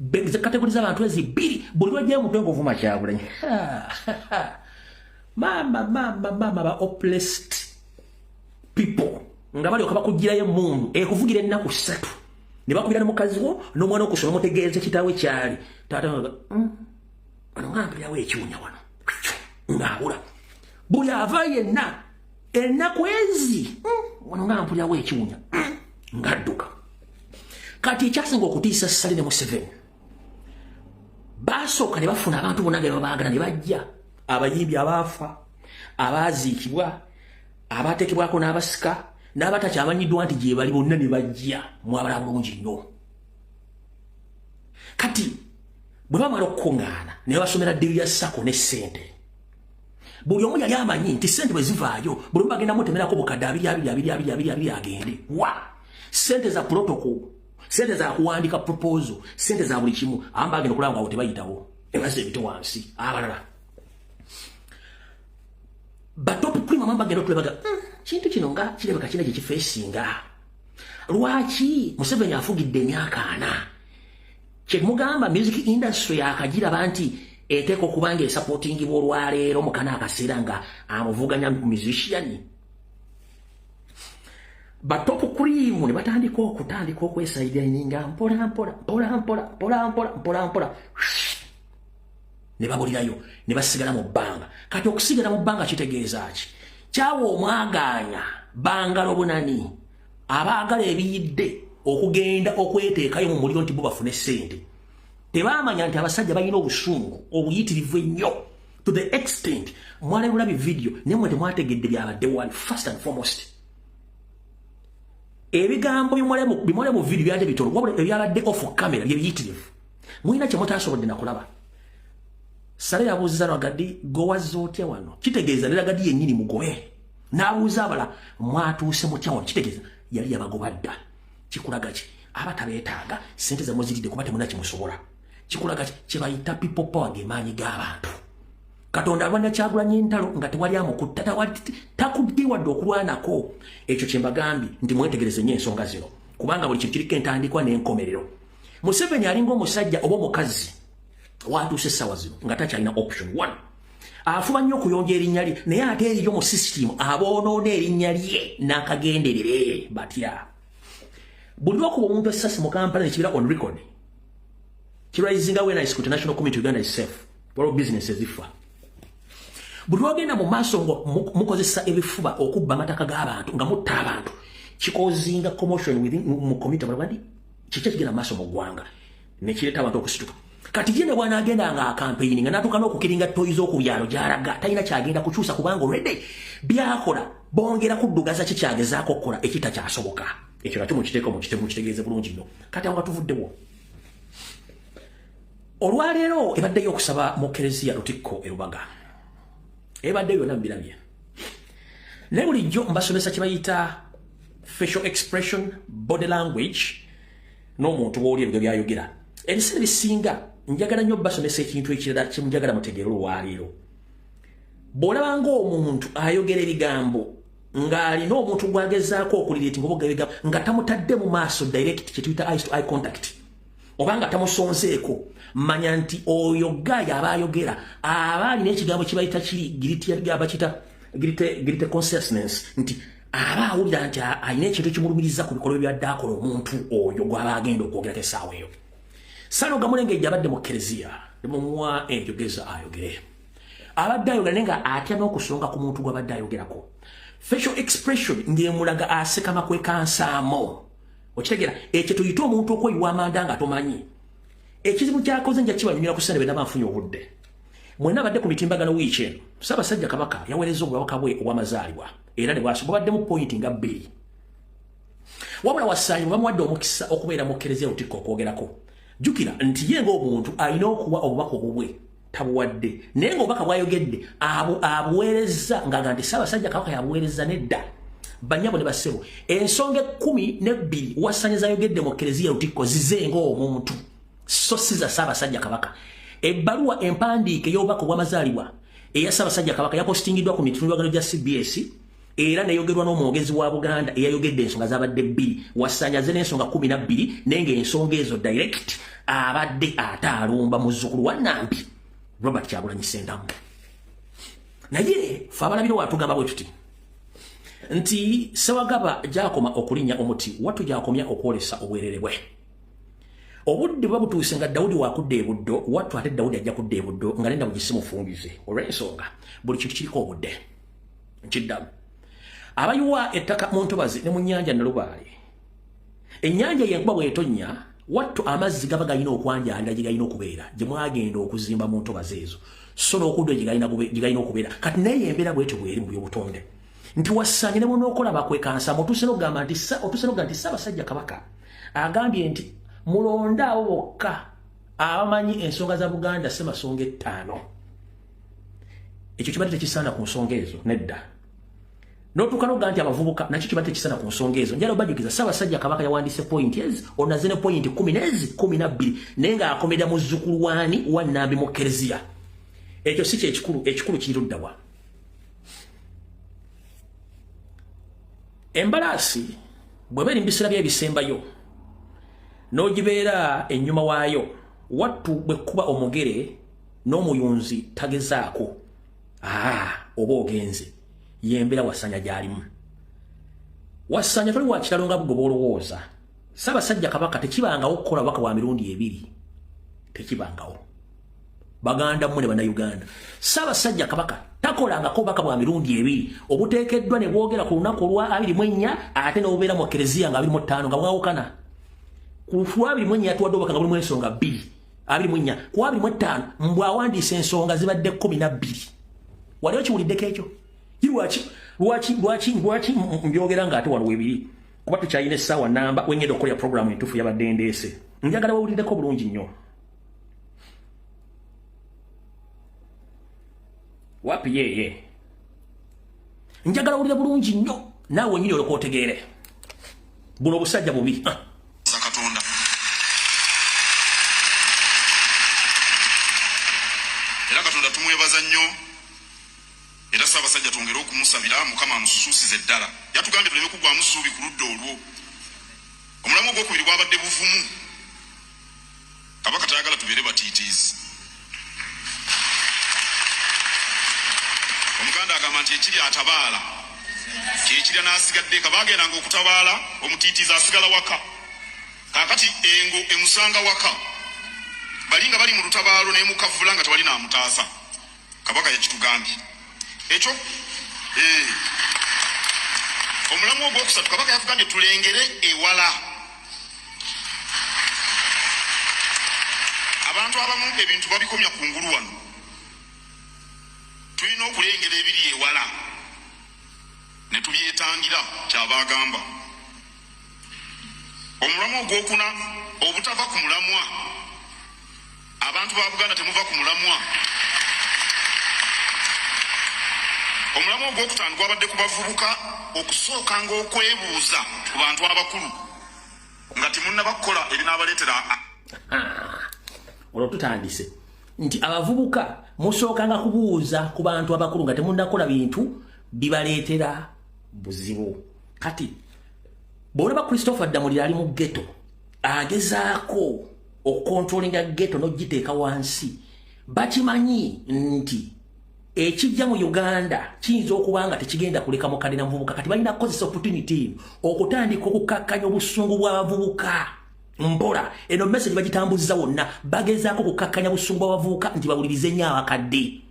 [SPEAKER 1] kategori z'abantu ezibiri buli lwajjayo omutwe ng'ovuma Kyagulanyi. Mama ba oppressed people nga balyoka bakugirayo emundu ekuvugira ennaku 3 ne bakubira ne mukazi wo n'omwana okusoma mutegeeze kitaawe kyali taata wano ng'ampirawo ekiwunya wano ng'abula buli ava yenna ennaku ezi wano ng'ampirawo ekiwunya ng'adduka. Kati ekyasinga okutiisa Ssali ne Museveni basooka ne bafuna abantu bonna nga babaagala ne bajja, abayimbi abaafa, abaaziikibwa, abaateekebwako n'abasika n'abatakyamanyiddwa nti gye bali bonna ne bajja mwabala bulungi nnyo. Kati bwe bamala okukuŋŋaana ne basomera ddiru ya sako ne ssente, buli omu yali amanyi nti ssente bwe zivaayo buli omu bagenda mutemerako bukadde 2 agende wa ssente za protocol, ssente za kuwandika proposal, ssente za buli kimu amba agenda okulaba ngawo tebayitawo ebaze ebito wansi abalala batopu kulima mamba agenda okulebaga kintu kino nga kirabika kina gye kifeesinga. Lwaki Museveni afugidde emyaka 4? Kyemugamba music industry yakagiraba nti eteeka okuba nga esupportingibwa olwaleero mu kana akaseera nga amuvuganya musician. Batopu kurimu ne batandika okwesaidianinga mpola ne babulirayo ne basigala mu bbanga. Kati okusigala mu bbanga kitegeeza ki? Kyawa omwaganya bangalo bunani abaagala ebiyidde okugenda okweteekayo mu muliro nti bo bafune ssente. Tebaamanya nti abasajja balina obusungu obuyitirivu ennyo to the extent mwalabulabi video naye mwe temwategedde byabadde wali. First and foremost, ebigambo bimwale mu video byadde bitolo wabula ebyabadde off camera bye biyitirivu mulina kye mutaasobodde nakulaba. Sale yabuuziza Ragadi gowaza otya wano, kitegeeza ne Ragadi yennyini mugobe n'abuuza abala mwatuuse mutya wano, kitegeeza yali yabagoba dda. Kikulaga ki? Abatabeetaaga ssente zammwe ziridde kuba temuna kimusobola. Kikulaga ki? Kye bayita people power g'emaanyi g'abantu. Katonda alwanya Kyagulanyi entalo nga tewali amukutta, takuddiwadde okulwanako. Ekyo kye mbagambye nti mwetegereze nnyo ensonga zino kubanga buli kintu kiriko entandikwa n'enkomerero. Museveni alinga omusajja oba omukazi watuuse essaawa zino nga takyalina option 1. Afuba nnyo okuyonja erinnya lye naye ate eriyo mu system aboonoona erinnya lye n'akagenderere batya. Buli lwokuba omuntu essasi mu Kampala ne kibira on record kiraizinga awareness ku international community Uganda is safe waliwo business ezifa. Buli lwogenda mu maaso mukozesa ebifuba okubba amataka g'abantu nga mutta abantu kikozinga commotion mu community abalwandi kikya kigenda mu maaso mu ggwanga ne kireeta abantu okusituka. Kati ye ne bw'anaagenda nga akampeyini nga n'atuuka n'okukiringa toyi z'okubyalo gy'alaga talina kyagenda kukyusa kubanga already byakola bongera kuddugaza kikyagezaako okukola ekitakyasoboka. Ekyo nakyo mukiteeko mukitegeeze bulungi nnyo. Kati awo nga tuvuddewo olwaleero ebaddeyo okusaba mu Kereziya Lutikko e Lubaga, ebaddeyo yonna mbirabye naye bulijjo mbasomesa kye bayita facial expression, body language n'omuntu w'oli ebyo byayogera. Ebiseera bisinga njagala nnyo basomesa ekintu ekirala kye njagala mutegeere olwaleero. bw'olaba ng'omuntu ayogera ebigambo ng'alina omuntu gw'agezaako okulireti ng'oboga ebigambo nga tamutadde mu maaso direct kye tuyita eyes to eye contact oba nga tamusonzeeko manya nti oyo gaayo aba ayogera aba alina ekigambo kye bayita girite consciousness nti aba awulira nti alina ekintu ekimulumiriza ku bikolwa byadde akola omuntu oyo gw'aba agenda okwogerako essaawa eyo Sanoga Mulengejja abadde mu Kereziya mumuwa enjogeza ayogere abadde ayogera naye nga atya n'okusonga ku muntu gw'abadde ayogerako facial expression ng'emulaga asekama kwekansaamu okitegeera ekyo tuyita omuntu okweyiwa amanda nga tomanyi ekizibu kyakoze nja kibanyumira ku ssente bwe nfunye obudde mwena abadde ku mitimbagano wiiki eno Ssaabasajja Kabaka yaweereza obubaka bwe obw'amazaalibwa era ne bwabaddemu pointi nga 2 wabula Wassanyu bamuwadde omukisa okubeera mu Kereziya Lutikko okwogerako jukira nti ye ng'omuntu alina okuwa obubaka obubwe tabuwadde naye ng'obubaka bwayogedde abuweereza ng'aga nti Ssaabasajja Kabaka yabuweereza nedda banyabo ne bassebo ensonga 12 Wassanyu zayogedde mu Kereziya Lutikko zize ng'omuntu so si za Ssaabasajja Kabaka ebbaluwa empandiike y'obubaka obw'amazaalibwa eya Ssaabasajja Kabaka yapostingiddwa ku mitundubagano gya CBS era neyogerwa n'omwogezi wa Buganda eyayogedde ensonga zabadde 2 Wassanyu aze n'ensonga 12 naye ng'ensonga ezo direct abadde ate alumba muzzukulu wa Nambi Robert Kyagulanyi Ssentamu naye fe abalabire watugamba bwe tuti nti Sewagaba gyakoma okulinnya omuti wattu gyakomya okwolesa obwerere bwe obudde bwa butuuse nga Dawudi wakudde ebuddo wattu ate Dawudi ajja kudda ebuddo nga nenda mugisimufungize olw'ensonga buli kintu kiriko obudde nkiddamu abayiwa ettaka mu ntobazi ne mu nnyanja Nalubaale ennyanja y'enkuba bw'etonnya wattu amazzi gaba galina okwanjaalira gye galina okubeera gye mwagenda okuzimba mu ntobazi ezo so n'okudda gye galina okubeera kati naye embeera bwetyo bweri mu by'obutonde nti Wassanyu ne munookola bakwekansamu otuuse n'okugamba nti Ssaabasajja Kabaka agambye nti mulonde abo bokka abamanyi ensonga za Buganda Ssemasonga 5 ekyo kibadde tekisaana ku nsonga ezo nedda n'otuuka n'okuga nti abavubuka nakyo kibadde tekisaana ku nsonga ezo njala obajjukiza Ssaabasajja Kabaka yawandiise point ezi onaze ne point 12 naye ng'akomera muzzukulu waani wa Nambi mu Kereziya ekyo si ekikulu kiruddawa embalaasi bwe beeri mu biseera by'ebisembayo n'ogibeera ennyuma waayo wattu bwe kuba omugere n'omuyunzi tagezaako oba ogenze yembeera Wassanyu gy'alimu Wassanyu toli wa kitalo nga bwe bw'olowooza Ssaabasajja Kabaka tekibangawo okukola obubaka bwa mirundi 2 tekibangawo baganda mmwe ne bannayuganda Ssaabasajja Kabaka takolangako obubaka bwa mirundi 2 obuteekeddwa ne bwogera ku lunaku olwa 24 ate n'obubeera mu Kereziya nga 25 nga bwawukana ku 24 yatuwadde obubaka nga bulimu ensonga 2 24 ku 25 mbw awandiisa ensonga zibadde 12 waliwo kiwuliddeko ekyo lwaki mbyogera ng'ate wano webiri kuba tukyalina essaawa namba wengenda okukolera programu entuufu yabadde ndeese njagala wewuliddeko bulungi nnyo wapi yeye njagala wulira bulungi nnyo naawe nyini olyoka otegeere buno obusajja bubi
[SPEAKER 2] Katonda era Katonda tumwebaza nnyo era Ssaabasajja twongere okumusabira Mukama amususuusize eddala yatugambye tuleme kugwamu ssuubi ku ludda olwo omulamu ogwokubiri gwabadde buvumu Kabaka tayagala tubeere batiitiizi omuganda agamba nti ekiri atabaala kyekirya n'asigadde kabaagendanga okutabaala omutiitiizi asigala waka kakati engo emusanga waka balinga bali mu lutabaalo n'emukavula nga tewali n'amutaasa Kabaka yakitugambye ekyo omulamu ogwokusatu Kabaka yatugambye tulengere ewala abantu abamu ebintu babikomya ku ngulu wano tulina okulengera ebiri ewala ne tubyetangira kyabagamba omulamu ogwokuna obutava ku mulamwa abantu ba Buganda temuva ku mulamwa omulamu ogwokutaano gwabadde ku bavubuka okusookanga okwebuuza ku bantu abakulu nga timunnabakola ebinaabaleetera
[SPEAKER 1] olwo tutandise nti abavubuka musookanga kubuuza ku bantu abakulu nga temunnakola bintu bibaleetera buzibu. Kati bw'olaba Christopher Damulira ali mu ghetto agezaako okukontrolinga ghetto n'ogiteeka wansi, bakimanyi nti ekijja mu Uganda kiyinza okuba nga tekigenda kuleka mukadde na muvubuka. Kati balina kukozesa opportunity okutandika okukakkanya obusungu bw'abavubuka. Mpola eno message bagitambuza wonna, bagezaako okukakkanya busungu bw'abavubuka nti bawulirize nnyo abakadde.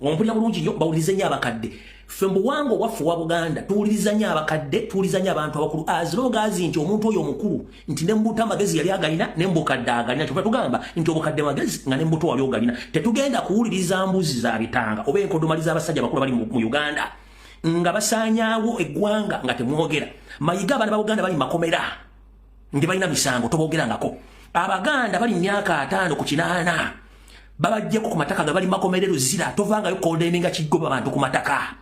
[SPEAKER 1] Ompulira bulungi nnyo, bawulirize nnyo abakadde. Ffe mu buwangwa obwaffe wa Buganda tuwuliriza nnyo abakadde, tuwuliriza nnyo abantu abakulu. Azirogaazi nti omuntu oyo omukulu nti ne mbuto amagezi yali agalina ne mbukadde agalina. Kyokka tugamba nti obukadde magezi nga ne mbuto wali ogalina. Tetugenda kuwuliriza mbuzi za bitanga oba enkodomali z'abasajja abakulu bali mu Uganda nga basaanyaawo eggwanga nga temwogera. Mayiga abaana ba Buganda bali makomera ndi balina misango tobogerangako. Abaganda bali myaka 5 ku 8 babajjeko ku mataka nga bali makomerero zira tovangayo kondeminga kigoba abantu ku mataka.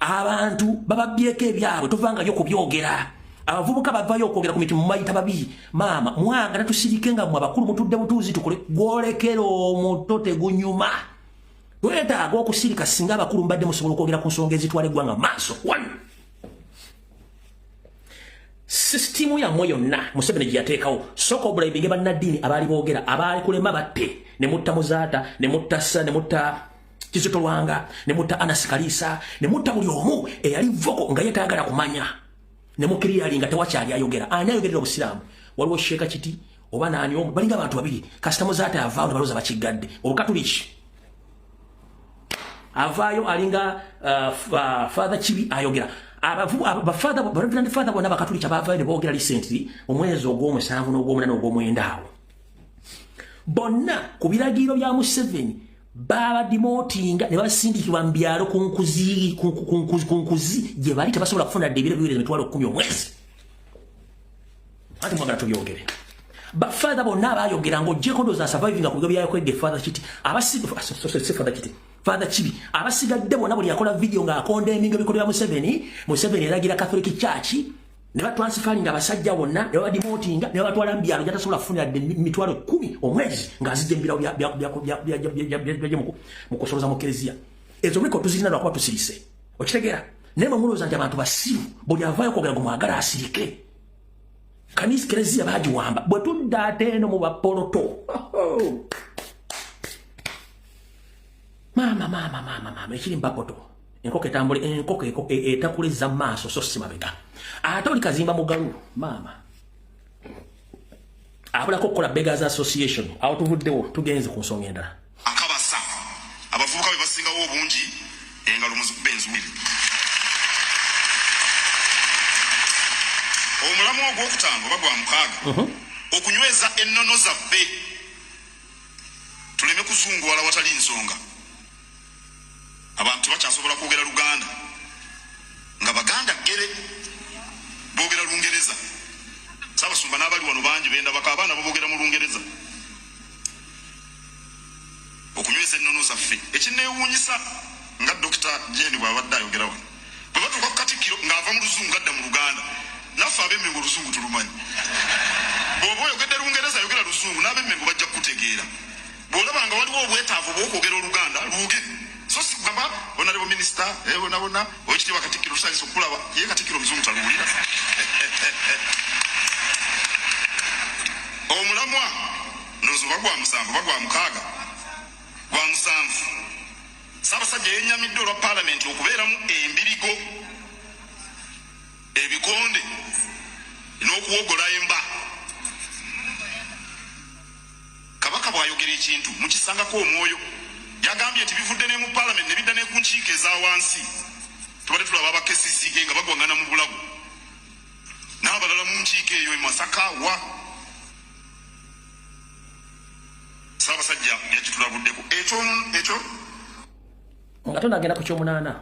[SPEAKER 1] Abantu bababyeko ebyabwe tovangayo kubyogera. Abavubuka bavayo okwogera ku mitimu mayita babi. Mama mwanga natusirike nga abakulu mutudde butuuzi tukole gwolekero omuto tegunyuma. Twetaaga okusirika singa abakulu mbadde musobola okwogera ku nsonga ezitwala eggwanga maaso. Sistimu ya moyo na Museveni giyateekawo soko bulaimbinge bannaddiini abaali boogera abaali kulema batte ne mutta Muzaata ne mutta Sa ne mutta Kizito Lwanga ne mutta Anas Kalisa ne mutta buli omu eyali voko nga yetaagala kumanya ne mukiriyali nga tewakyali ayogera ani ayogerera obusiraamu. Waliwo Sheeka Kiti oba naani omu balinga abantu babiri kasita Muzaata avaayo ne balooza bakigadde obukatuliki avaayo alinga Father Kibi ayogera. Abafada Reverend Father bonna bakatulika bavaayo ne boogera recently omwezi ogw'omusanvu n'ogw'omuna n'ogw'omwenda awo. Bonna ku biragiro bya Museveni baba demotinga ne basindikibwa mu byalo ku nkuzi gye bali tebasobola kufuna debira biwere emitwalo 10 omwezi. Ati mwagala tubyogere. Bafada bonna abayogera ngo J. Kondoza surviving ku bigo byayo kwegge Father Kiti Father Kibi abasigadde bonna buli akola video nga akondeminga ebikolwa bya Museveni eragira Catholic Church ne batransferinga abasajja bonna ne bademotinga ne batwala mu byalo gyatasobola kufunira emitwalo 10 omwezi ng'azijja mu birawo mu kusoloza mu Eklezia. Ezo mliko tuzirina lwakuba tusirise okitegeera naye mulowooza nti abantu basiru buli avaayo kwogera ngo mwagala asirike. Kanisa Eklezia bagiwamba bwe tudda ate eno mu bapoloto. Mama ekiri mbapoto enkoko etambule enkoko etakuliza maaso so si mabega ate oli kazimba mugalu mama abulako okukola Beggars Association awo tuvuddewo tugenze ku nsonga endala.
[SPEAKER 2] Akabasa abavubuka be basingawo obungi engalo benzuwiri. Omulamu ogwokutaano oba gwa mukaaga okunyweza ennono zaffe tuleme kuzunguwala watali nsonga. Abantu bakyasobola kwogera Luganda nga Baganda gere boogera Lungereza. Saabasumba n'abali wano bangi benda baka abaana boogera mu Lungereza. Okunyweza ennono zaffe ekineewuunyisa nga Dr. Jane bw'abadde ayogera wano bwe batuuka ku Katikkiro ng'ava mu Luzungu adda mu Luganda naffe ab'emmengo Oluzungu tulumanyi. Bw'oba oyogedde Lungereza ayogera Luzungu n'ab'emmengo bajja kukutegeera. Bw'olaba nga waliwo obwetaavu bw'okwogera Oluganda luuge. So sigamba honorable minister bona okitima Katikkiro tusalisa okulaba ye Katikkiro Muzungu taluwulira. Omulamwa nozuba gwa musanvu bagwa mukaaga gwa musanvu Ssaabasajja yennyamidde olwa parliament okubeeramu embirigo ebikonde n'okuwogola emba. Kabaka bw'ayogera ekintu mukisangako omwoyo. Yagambye nti bivudde ne mu parliament ne bidda ne ku nkiiko eza wansi tubadde tulaba abakesisi nga bagwangana mu bulago n'abalala mu nkiiko eyo Masaka wa Ssaabasajja yakitulabuddeko ekyo
[SPEAKER 1] nga tonagenda ku kyomunaana.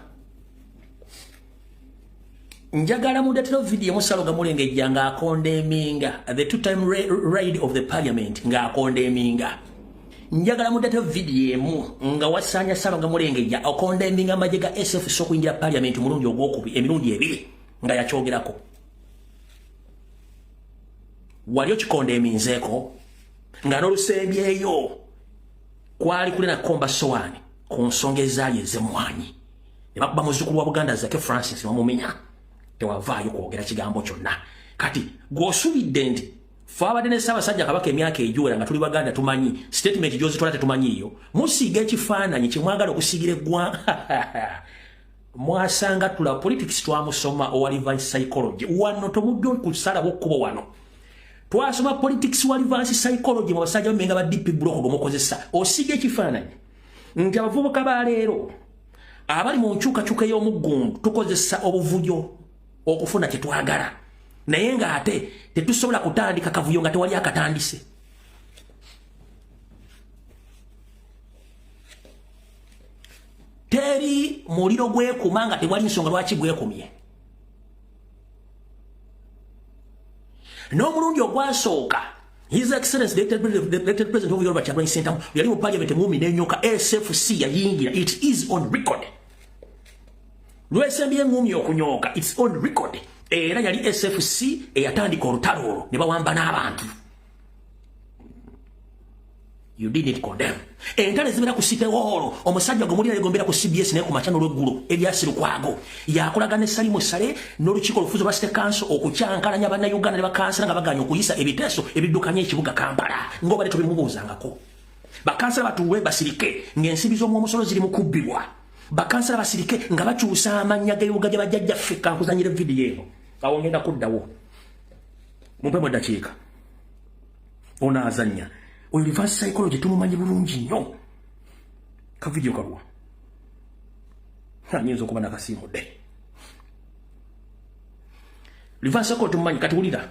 [SPEAKER 1] Njagala mudatero video musalo ga mulengejja nga akondeminga the two-time raid of the parliament nga akondeminga. Njagala mudatero video emu nga wasanya salo ga mulengejja akondeminga amaje ga SF so kuyingira parliament mulungi ogwokubi emirundi ebiri nga yakyogerako. Waliyo kikondeminzeeko nga n'olusembyeyo kwali kule na komba sowani ku nsonga ezaali ez'emmwanyi ne bakuba muzzukulu wa Buganda Zake Francis bamumenya tewavaayo kwogera kigambo kyonna kati gw'osubidde nti fe abadde ne Ssaabasajja Kabaka emyaka egiwera nga tuli Baganda tumanyi statement gy'ozitola tetumanyiiyo musiiga ekifaananyi kye mwagala okusiigira eggwanga mwasanga tula politics twamusoma owa reverse psychology wano tomudde okusalaba okkubo wano twasoma politics wa reverse psychology mu basajja bamenga ba DP block gomukozesa osiiga ekifaananyi nti abavubuka ba leero abali mu nkyukakyuka ey'omuggundu tukozesa obuvuyo okufuna kye twagala naye ng'ate tetusobola kutandika kavuyo nga tewali akatandise teri muliro gwekuma nga tewali nsonga lwaki gwekumye n'omulundi ogwasooka His Excellency the elected president of Yoruba Chairman Center yali mu parliament mumi n'enyoka SFC yayingira it is on record lwesembye ngumi okunyooka it's on record era yali SFC eyatandika olutalo olwo ne bawamba n'abantu you didn't condemn entale zimera ku City Hall omusajja gomuli yagombera ku CBS ne ku machano lw'eggulu Elias Lukwago yakolaga ne Salimu Sale n'olukiiko olufuzo lwa State Council okukyankalanya banna Uganda ne bakansala nga baganya okuyisa ebiteeso ebiddukanya ekibuga Kampala ngoba ne tubimubuuzangako bakansala batuwe basirike ng'ensibi z'omusolo ziri mu kubbibwa bakansala basirike nga bakyusa amannya g'ebibuga gye bajjajjaffe kankuzanyira vidiyo eno awo ngenda kuddawo mumpe mu ddakiika onaazannya oyo reverse psychology tumumanyi bulungi nnyo ka vidiyo kaluwa nyinza okuba nakasiimudde reverse psychology tumumanyi kati wulira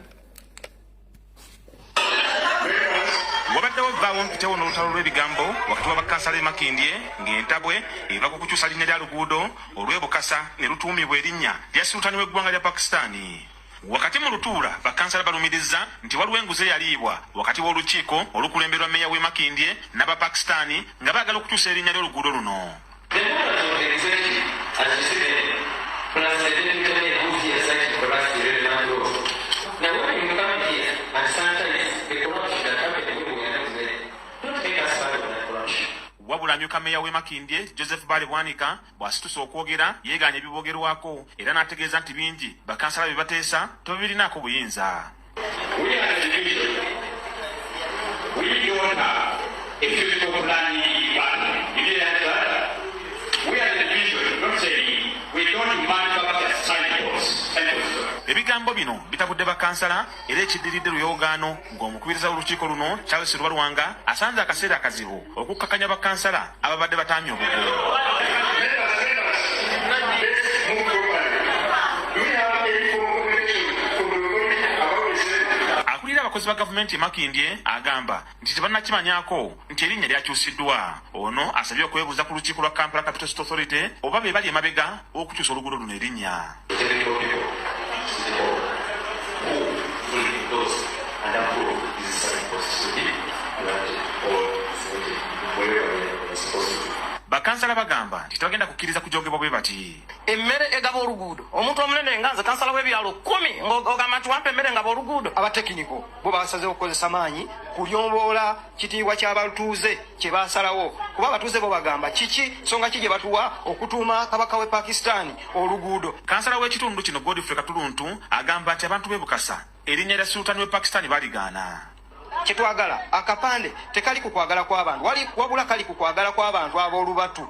[SPEAKER 8] wabaddewo vaawo mpitewo n'olutalo lw'ebigambo wakati w'abakansala Makindye ng'entabwe eva ku kukyusa linnya lya luguudo olw'ebukasa ne lutuumibwa erinnya lya sultani w'eggwanga lya Pakistani wakati mu lutuula bakansala balumiriza nti waliwo enguzi eyaliibwa wakati w'olukiiko olukulemberwa meeya w'e Makindye n'Abapakistani nga baagala okukyusa erinnya ly'oluguudo luno wabula amyuka meeya w'e Makindye Joseph Bale Bwanika bw'asitusa okwogera yeegaanya ebibogerwako era n'ategeeza nti bingi bakansala bye bateesa tebabirinaako buyinza ebigambo bino bitabudde bakansala era ekiddiridde luyogaano ng'omukubiriza w'olukiiko luno Charles Lubalwanga asanze akaseera akazibu okukkakanya bakansala ababadde bataamye obugo akulira abakozi ba gavumenti e Makindye agamba nti tebannakimanyaako nti erinnya lyakyusiddwa ono asabye okwebuuza ku lukiiko lwa Kampala Capital City Authority oba be bali emabega okukyusa oluguudo luno erinnya bakansala bagamba nti tebagenda kukkiriza kujogebwa bwe bati
[SPEAKER 9] emmere egaba oluguudo omuntu omunene nga nze kansala w'ebyalo 10 ng'ogamba nti wampa emmere ngaba oluguudo abatekiniko bo basazeho okukozesa maanyi kulyomboola kitiibwa ky'abatuuze kye baasalawo kuba abatuuze bo bagamba kiki nsonga ki gye batuwa okutuuma kabaka w'e Pakistani oluguudo
[SPEAKER 8] kansala w'ekitundu kino Godfrey Katuluntu agamba nti abantu b'e Bukasa erinnya lya sultani w'e Pakistani baligaana
[SPEAKER 9] kyetwagala akapande tekali ku kwagala kw'abantu wabula kali ku kwagala kw'abantu ab'olubatu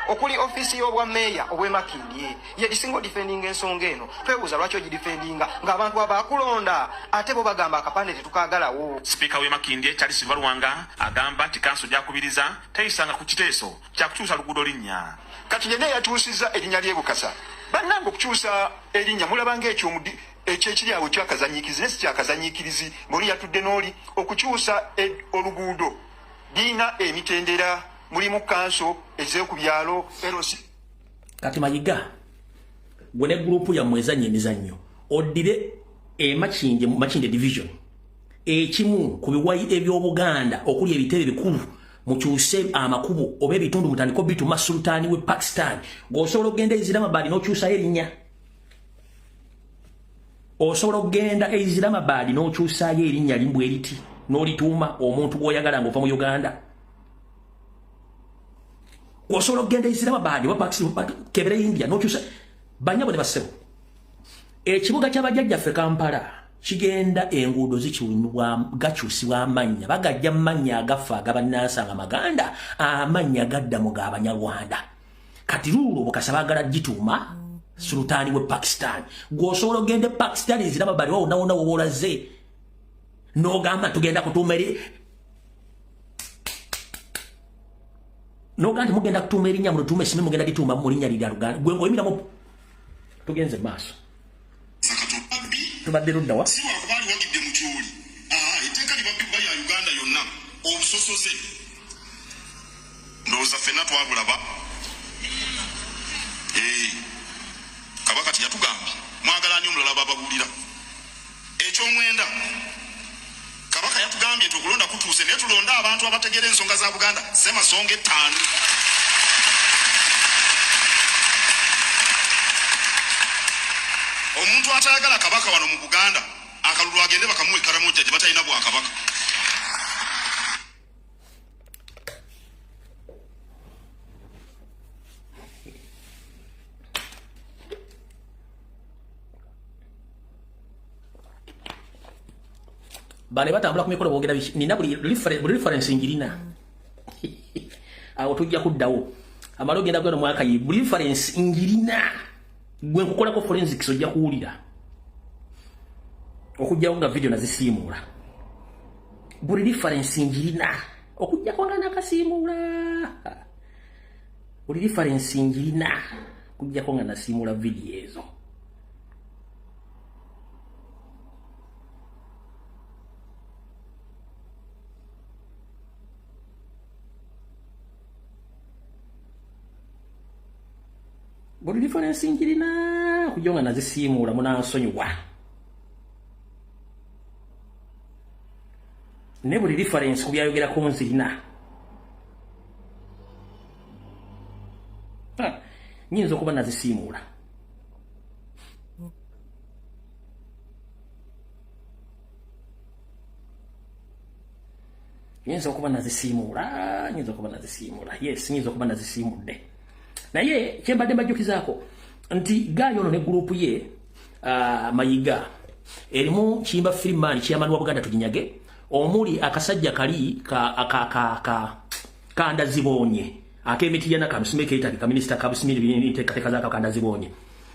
[SPEAKER 9] okuli ofisi y'obwa meeya obw'e Makindye yedisinga odifendinga ensonga eno twebuuza lwaki ogidifendinga ng'abantu abakulonda ate bo bagamba akapande tetukagalawo
[SPEAKER 8] sipiika w'e Makindye Charles Lubalwanga agamba nti kanso gyakubiriza teyisanga ku kiteeso kyakukyusa luguudo linnya
[SPEAKER 10] kati yenna yatuusizza erinnya ly'e Bukasa bannanga okukyusa erinnya mulabanga ekyekiri awo kyakazanyikirizi nesi kyakazanyikirizi ng'oli yatudde n'oli okukyusa oluguudo liina emitendera mulimu kanso ez'eku byalo erosi
[SPEAKER 1] kati mayiga gwe ne gurupu yammwe ezannya emizannyo oddire Makindye division ekimu ku biwayi eby'Obuganda okuli ebitebe bikulu mukyuse amakubo oba ebitundu mutandiko bituma sultani w'e Pakistan ng'osobola okugenda Islamabad n'okyusayo erinnya osobola okugenda Islamabad n'okyusayo erinnya limbw eriti n'olituuma omuntu gw'oyagala ng'ova mu Uganda Osobola okugenda Islamabad wa Pakistan kebere India n'okyusa banyabo ne basebo. Ekibuga ky'abajjajjaffe Kampala kigenda enguudo zikiwunyibwa gakyusibwa amannya bagajja amannya agafa agabannasanga maganda amannya gadda mu g'Abanyarwanda. Kati luulo Bukasa baagala gituuma sultani we Pakistan. Gw'osobola okugenda Pakistan Islamabad wawona wolaze n'ogamba tugenda kutuuma eri n'ogamba mugenda kutuuma erinnya mu lutuuma esimu mugenda gituuma mu linnya lirya Luganda gwe ng'oyimiramu tugenze maaso. Tubadde ludda wa?
[SPEAKER 2] Siwakubali wagidde mu kyuli. Etteeka libabba ya Uganda yonna obusosoze. Ndowooza ffenna twabulaba. Kabaka tiyatugamba mwagala ani omulala bababuulira. Ekyomwenda Kabaka yatugambye nti okulonda kutuuse naye tulonda abantu abategeera ensonga za Buganda ssemasonga 5. Omuntu atayagala Kabaka wano mu Buganda akalulu agende bakamuwe Karamoja gye batalina bwa Kabaka.
[SPEAKER 1] Bale batambula ku mikolo boogera nina buli reference ngirina. Awo tujja kuddawo. Amalo genda kweno mwaka yi buli reference ngirina. Gwe nkukolako forensics ojja kuwulira. Okujjawo nga video nazisiimuula. Buli reference ngirina. Okujjako nga nakasiimuula. Buli reference ngirina. Okujjako nga nasiimuula video ezo. Buli difference ngirina kujonga nazisiimuula munansonyiwa. Ne buli difference kubyayogerako nzirina. Nyinza okuba nazisiimuula. Nyinza okuba nazisiimuula. Yes, nyinza okuba nazisiimudde. Naye kyembadde mbajjukizaako nti Gayo ono ne gurupu ye Mayiga erimu Kiyimba Freeman chairman wa Buganda Tuginyage omuli akasajja kali Kandazibonye akemitiyana kamusime keitali ka minister kabusimiri bintekateka zaka Kandazibonye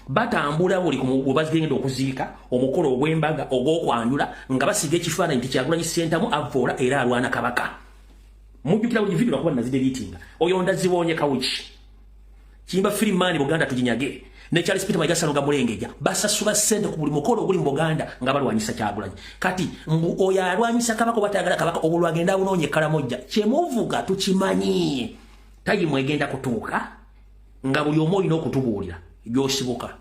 [SPEAKER 1] batambula buli kubazigenda okuziika omukolo ogw'embaga ogw'okwanjula nga basiga ekifaananyi nti Kyagulanyi Ssentamu avoola era alwana Kabaka. Mujjukira buli video lwakuba nazidelitinga oyo Ndazibonye Kawuki Kiyimba Freeman Buganda Tuginyage ne Charles Peter Mayiga Salonga Mulengeja basasula ssente ku buli mukolo oguli mu Buganda nga balwanyisa Kyagulanyi. Kati oyo alwanyisa Kabaka batayagala Kabaka obulwagenda bunoonye Karamoja kyemuvuga tukimanyi tayimu egenda kutuuka nga buli omu olina okutubuulira gyosibuka.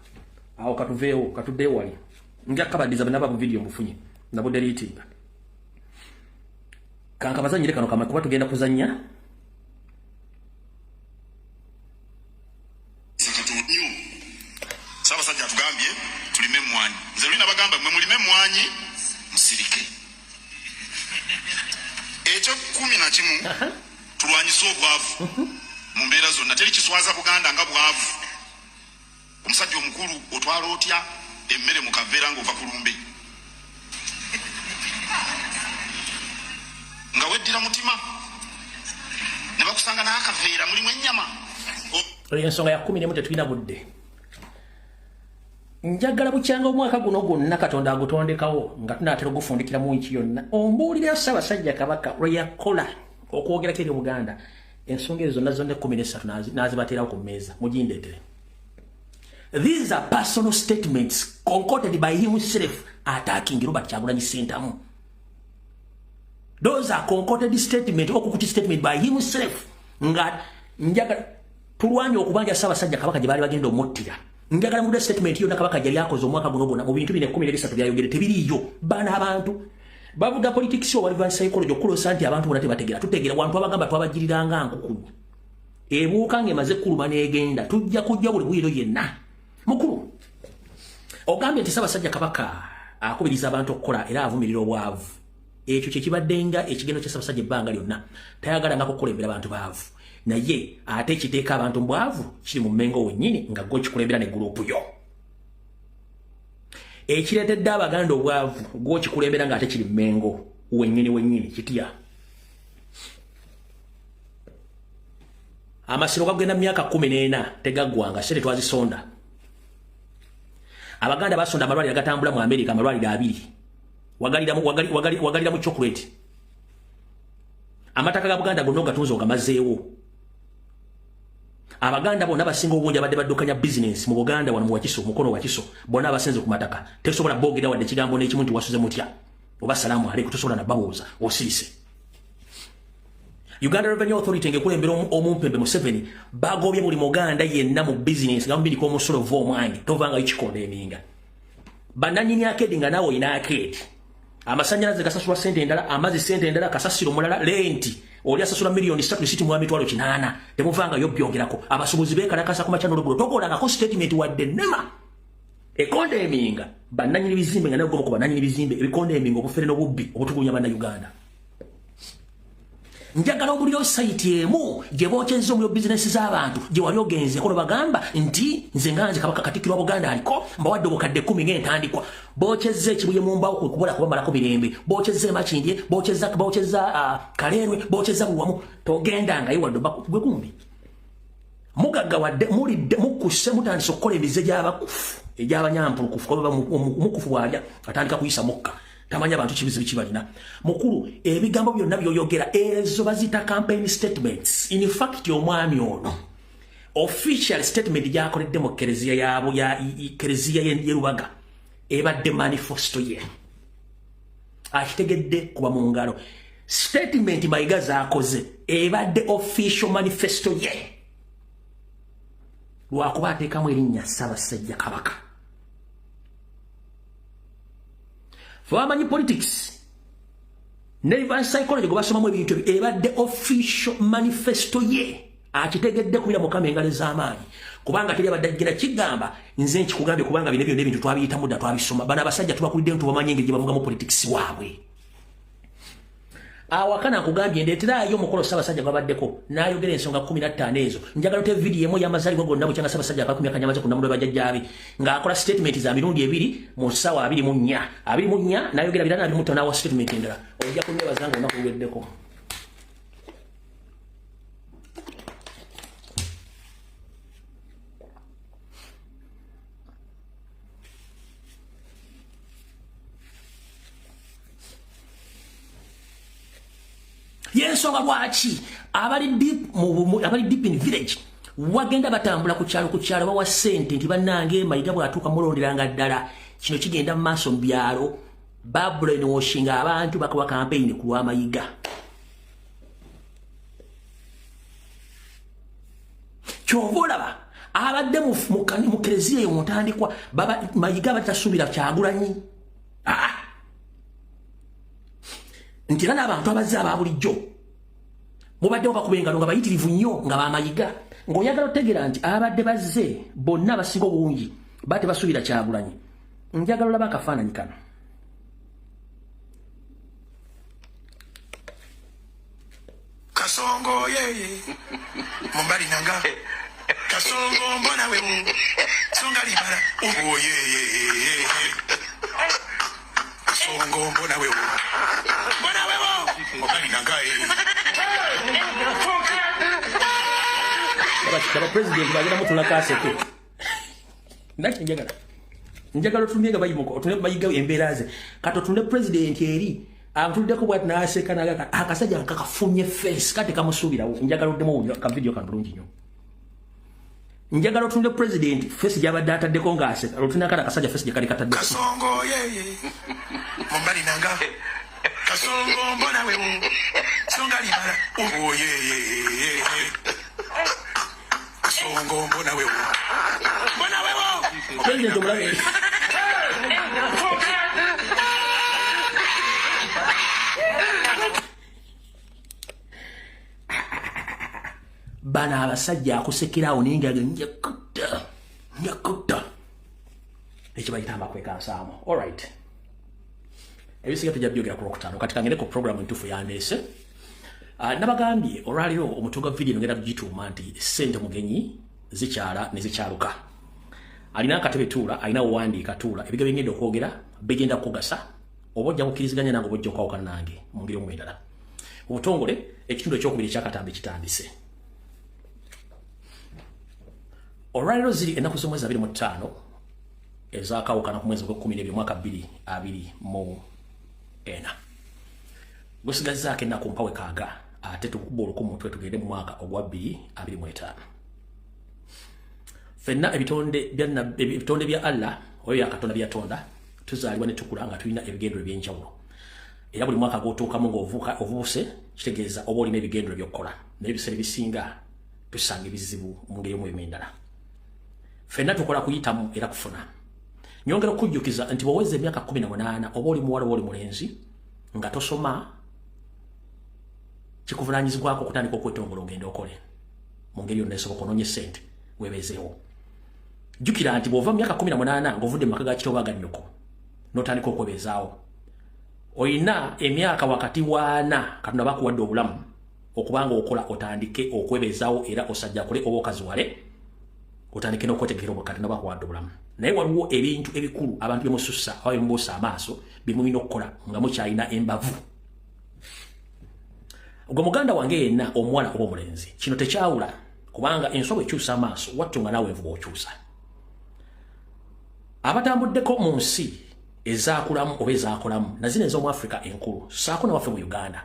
[SPEAKER 1] Awo katuveewo katuddeyo wali njakabadiza banaba mu video mufunye nabo deletinga kanka bazanyire kano kama kuba tugenda kuzanya
[SPEAKER 2] Sabasajja atugambye tulime mwanyi. Nze lulina bagamba mwe mulime mwanyi musirike. Ekyo 11 tulwanyisa obwavu. Mu mbeera zonna teri kiswaza Buganda nga bwavu. Omusajja omukulu otwala otya emmere mu kaveera ng'ova ku lumbe. Nga weddira mutima. Ne bakusanga n'akaveera mulimu ennyama.
[SPEAKER 1] Ensonga ya 11 tetulina budde. Njagala bukyanga omwaka guno gwonna Katonda agutondekawo nga tunaatera ogufundikira mu nsi yonna. Ombuulira Ssaabasajja Kabaka lwe yakola okwogerako eri Buganda. Ensonga ezo zonna 13 nazibateerawo ku mmeeza mugindeetere. These are personal statements concocted by himself attacking Robert Kyagulanyi Ssentamu. Those are concocted statements okukuti statement by himself nga njagala tulwanya okubanja Ssaabasajja Kabaka gye baali bagenda omuttira. Njagala mu statement yonna Kabaka yali akoze omwaka guno gwonna mu bintu 2013 byayogere tebiriiyo bana abantu bavuga politics yo waliva psychology okulosa nti abantu bonna tebategeera tutegeera wantu abagamba twabagiriranga nkukunyu ebuuka ng'emaze kuluma n'egenda tujja kujja buli bwiro yenna mukulu ogambye nti Ssaabasajja Kabaka akubiriza abantu okukola era avumirira obwavu ekyo kye kibaddenga ekigendo kya Ssaabasajja ebbanga lyonna tayagala nga kukulembera abantu baavu naye ate ekiteeka abantu mbwavu kiri mu Mmengo wennyini nga gwe kikulembera ne gurupu yo. Ekireetedde Abaganda obwavu gwe kikulembera nga ate kiri Mmengo wennyini kitya. Amasiro gagenda myaka 14 tegaggwanga sente twazisonda. Abaganda basonda amalwaliro agatambula mu America amalwaliro 2. Wagalira mu chocolate. Amataka ga Buganda gonna gatunzo gamazeewo. Abaganda bonna basinga obungi abadde baddukanya business mu Buganda wano mu Wakiso mukono Wakiso bonna abasenze ku mataka. Tesobola bogera wadde kigambo n'ekimu nti wasuze mutya. Oba salamu aleikum tosobola na babuuza osirise. Uganda Revenue Authority ngekulembera omumpembe Museveni bagobye buli Muganda yenna mu business gambiri ko musolo vo mwangi tovanga ichikonde eminga. Bananyini akedinga nawo ina akedi. Amasanyalaze gasasula sente endala amazi sente endala kasasiro mulala lenti oli asasula milioni 3 mu amitwalo 8 temuvanga yo byongerako abasubuzi bekalakasa ku machano lugulo tokola nga statement wadde nema ekonde eminga bananyini bizimbe nga nago ko bananyini bizimbe ebikonde eminga obufere no bubbi obutukunya bana Uganda. Njagala obuliro site emu gye bokyezzo mu business z'abantu gye wali ogenze ko bagamba nti nze nganze kabaka katikiro Buganda aliko mbawadde obukadde 10 ng'entandikwa bokyezze ekibuye mu mbawo kubola kubamalako birembe bokyezze Makindye bokyezza Kalerwe bokyezza Buwamu togendanga yiwadde gwe kumbi mugagga wadde mulidde mukuse mutandise okukola ebize gy'abakufu egy'abanyampulukufu kuba mukufu bwalya atandika kuyisa mukka tamanya abantu kibizi bikibalina mukuru ebigambo byonna byoyogera ezo bazita campaign statements. In fact omwami ono official statement gyakoledde mu Kereziya yabo ya Kereziya ye Rubaga ebadde manifesto ye akitegedde kuba mu ngalo statement Mayiga zaakoze ebadde official manifesto ye lwakuba ateekamu erinnya Ssaabasajja Kabaka. Famanyi politics Neighbor psychology go basomamu ebintu ebadde official manifesto ye akitegedde kubira mu kamengale z'amaanyi kubanga teri abadde agenda kigamba nze nkikugambye kubanga bino ebintu twabiyita mudda twabisoma bana abasajja tubakulidde ntu bamanyi engeri gye bavuga mu politics waabwe. Awakana kugambye ndeeterayo omukolo Ssaabasajja gwabaddeko n'ayogera ensonga 15 ezo njagala te video emu y'amazaalibwa gonna bukyanga Ssaabasajja akakumya kanyamaze ku namulo bajjajjaabe ng'akola statement za mirundi 2 mu ssaawa 24 n'ayogera birana 25 n'awa statement endala ojja kunnebaza nga olunaku luweddeko. Yensonga lwaki abali deep in village wagenda batambula ku kyalo bawa sente nti bannange Mayiga bw'atuuka mulonderanga ddala kino kigenda mu maaso mu byalo brainwashing abantu bakawa campaign ku lwa Mayiga. Kyova olaba abadde mu Kereziya eyo mutandikwa Mayiga batasuubira Kyagulanyi nti era n'abantu abazze ababulijjo mubaddewo bakuba engalo nga bayitirivu nnyo nga bamayiga ng'oyagala otegera nti abadde bazze bonna abasinga obungi bate basuubira Kyagulanyi. Njagala olaba akafaananyi kano.
[SPEAKER 11] Kasongo yeye mumbali nanga Kasongo mbona we songa libala yeye Kasongo mbona we mumbali nanga
[SPEAKER 1] Kaba president bagenda mutula kaseke ndaki njagala otunde nga bayimuko otunde Mayiga embeeraze kato tunde president eri amtuddeko bwati n'aseka naga akasajja kakafunye face kati kamusuubirawo njagala oddemu ka video kanulungi nnyo njagala otunde president face gy'abadde ataddeko ng'aseka otunde akala akasajja face gye kali kataddeko
[SPEAKER 11] Kasongo yeye mumbali nanga Kasongo mbona we songa libala yeye Kasongo mbona we
[SPEAKER 1] president omulabe bana abasajja akusekerawo n'engaga njakutta ekyo bayita amakweka nsaamu. Alright, ebisiga tujja byogera ku Lwokutaano kati kangende ku program entuufu yandeese Nabagambye olwaliro omutunga video ngenda kugituuma nti sente mugenyi zikyala ne zikyaluka. Alina akatebe tuula, alina owandiika tuula, ebigambo ngenda okwogera bigenda kugasa. Obojja kukiriziganya nange obojja okwawukana nange mu ngeri omwendala. Obutongole ekitundu ekyokubiri kyakatambi kitandise. Olwaliro ziri ennaku z'omwezi 25 ezakawukana ku mwezi gw'Ekkumi mwaka 2024. Gusigazaako ennaku mpawe kaaga ate tukuba olukumu mutwe tugende mu mwaka ogwa 2025. Fenna ebitonde bya Allah oyo yakatonda byatonda tuzaalibwa ne tukula nga tulina ebigendero by'enjawulo. Era buli mwaka gw'otuukamu ng'ovubuse kitegeeza oba olina ebigendero by'okkola naye ebiseera ebisinga tusanga ebizibu mu ngeri emu endala. Fenna tukola kuyitamu era kufuna. Nyongera okujjukiza nti bw'oweza emyaka 18 oba oli muwala oba oli mulenzi nga tosoma kikuvunaanyizibwako okutandika okwetongole ogende okole mu ngeri yonna esoboka onoonye ssente weebeezeewo. Jjukira nti bw'ova mu myaka 18 ng'ovudde mu maka ga kitooba ga nnyoko n'otandika okwebeezaawo oyina emyaka wakati wa 4 Katonda bakuwadde obulamu okubanga okola otandike okwebeezaawo era osajjakule oba okaziwale otandike n'okwetegekera obwa Katonda bakuwadde obulamu. Naye waliwo ebintu ebikulu abantu bye musussa awo bye mubuusa amaaso bye mulina okukola nga mukyalina embavu. Gwe muganda wange yenna omuwala oba omulenzi kino tekyawula kubanga ensobo ekyusa amaaso wattu nga naawe envuba okyusa. Abatambuddeko mu nsi ezaakulamu oba ezaakolamu nazino ez'omu Africa enkulu saako nawaffe mu Uganda.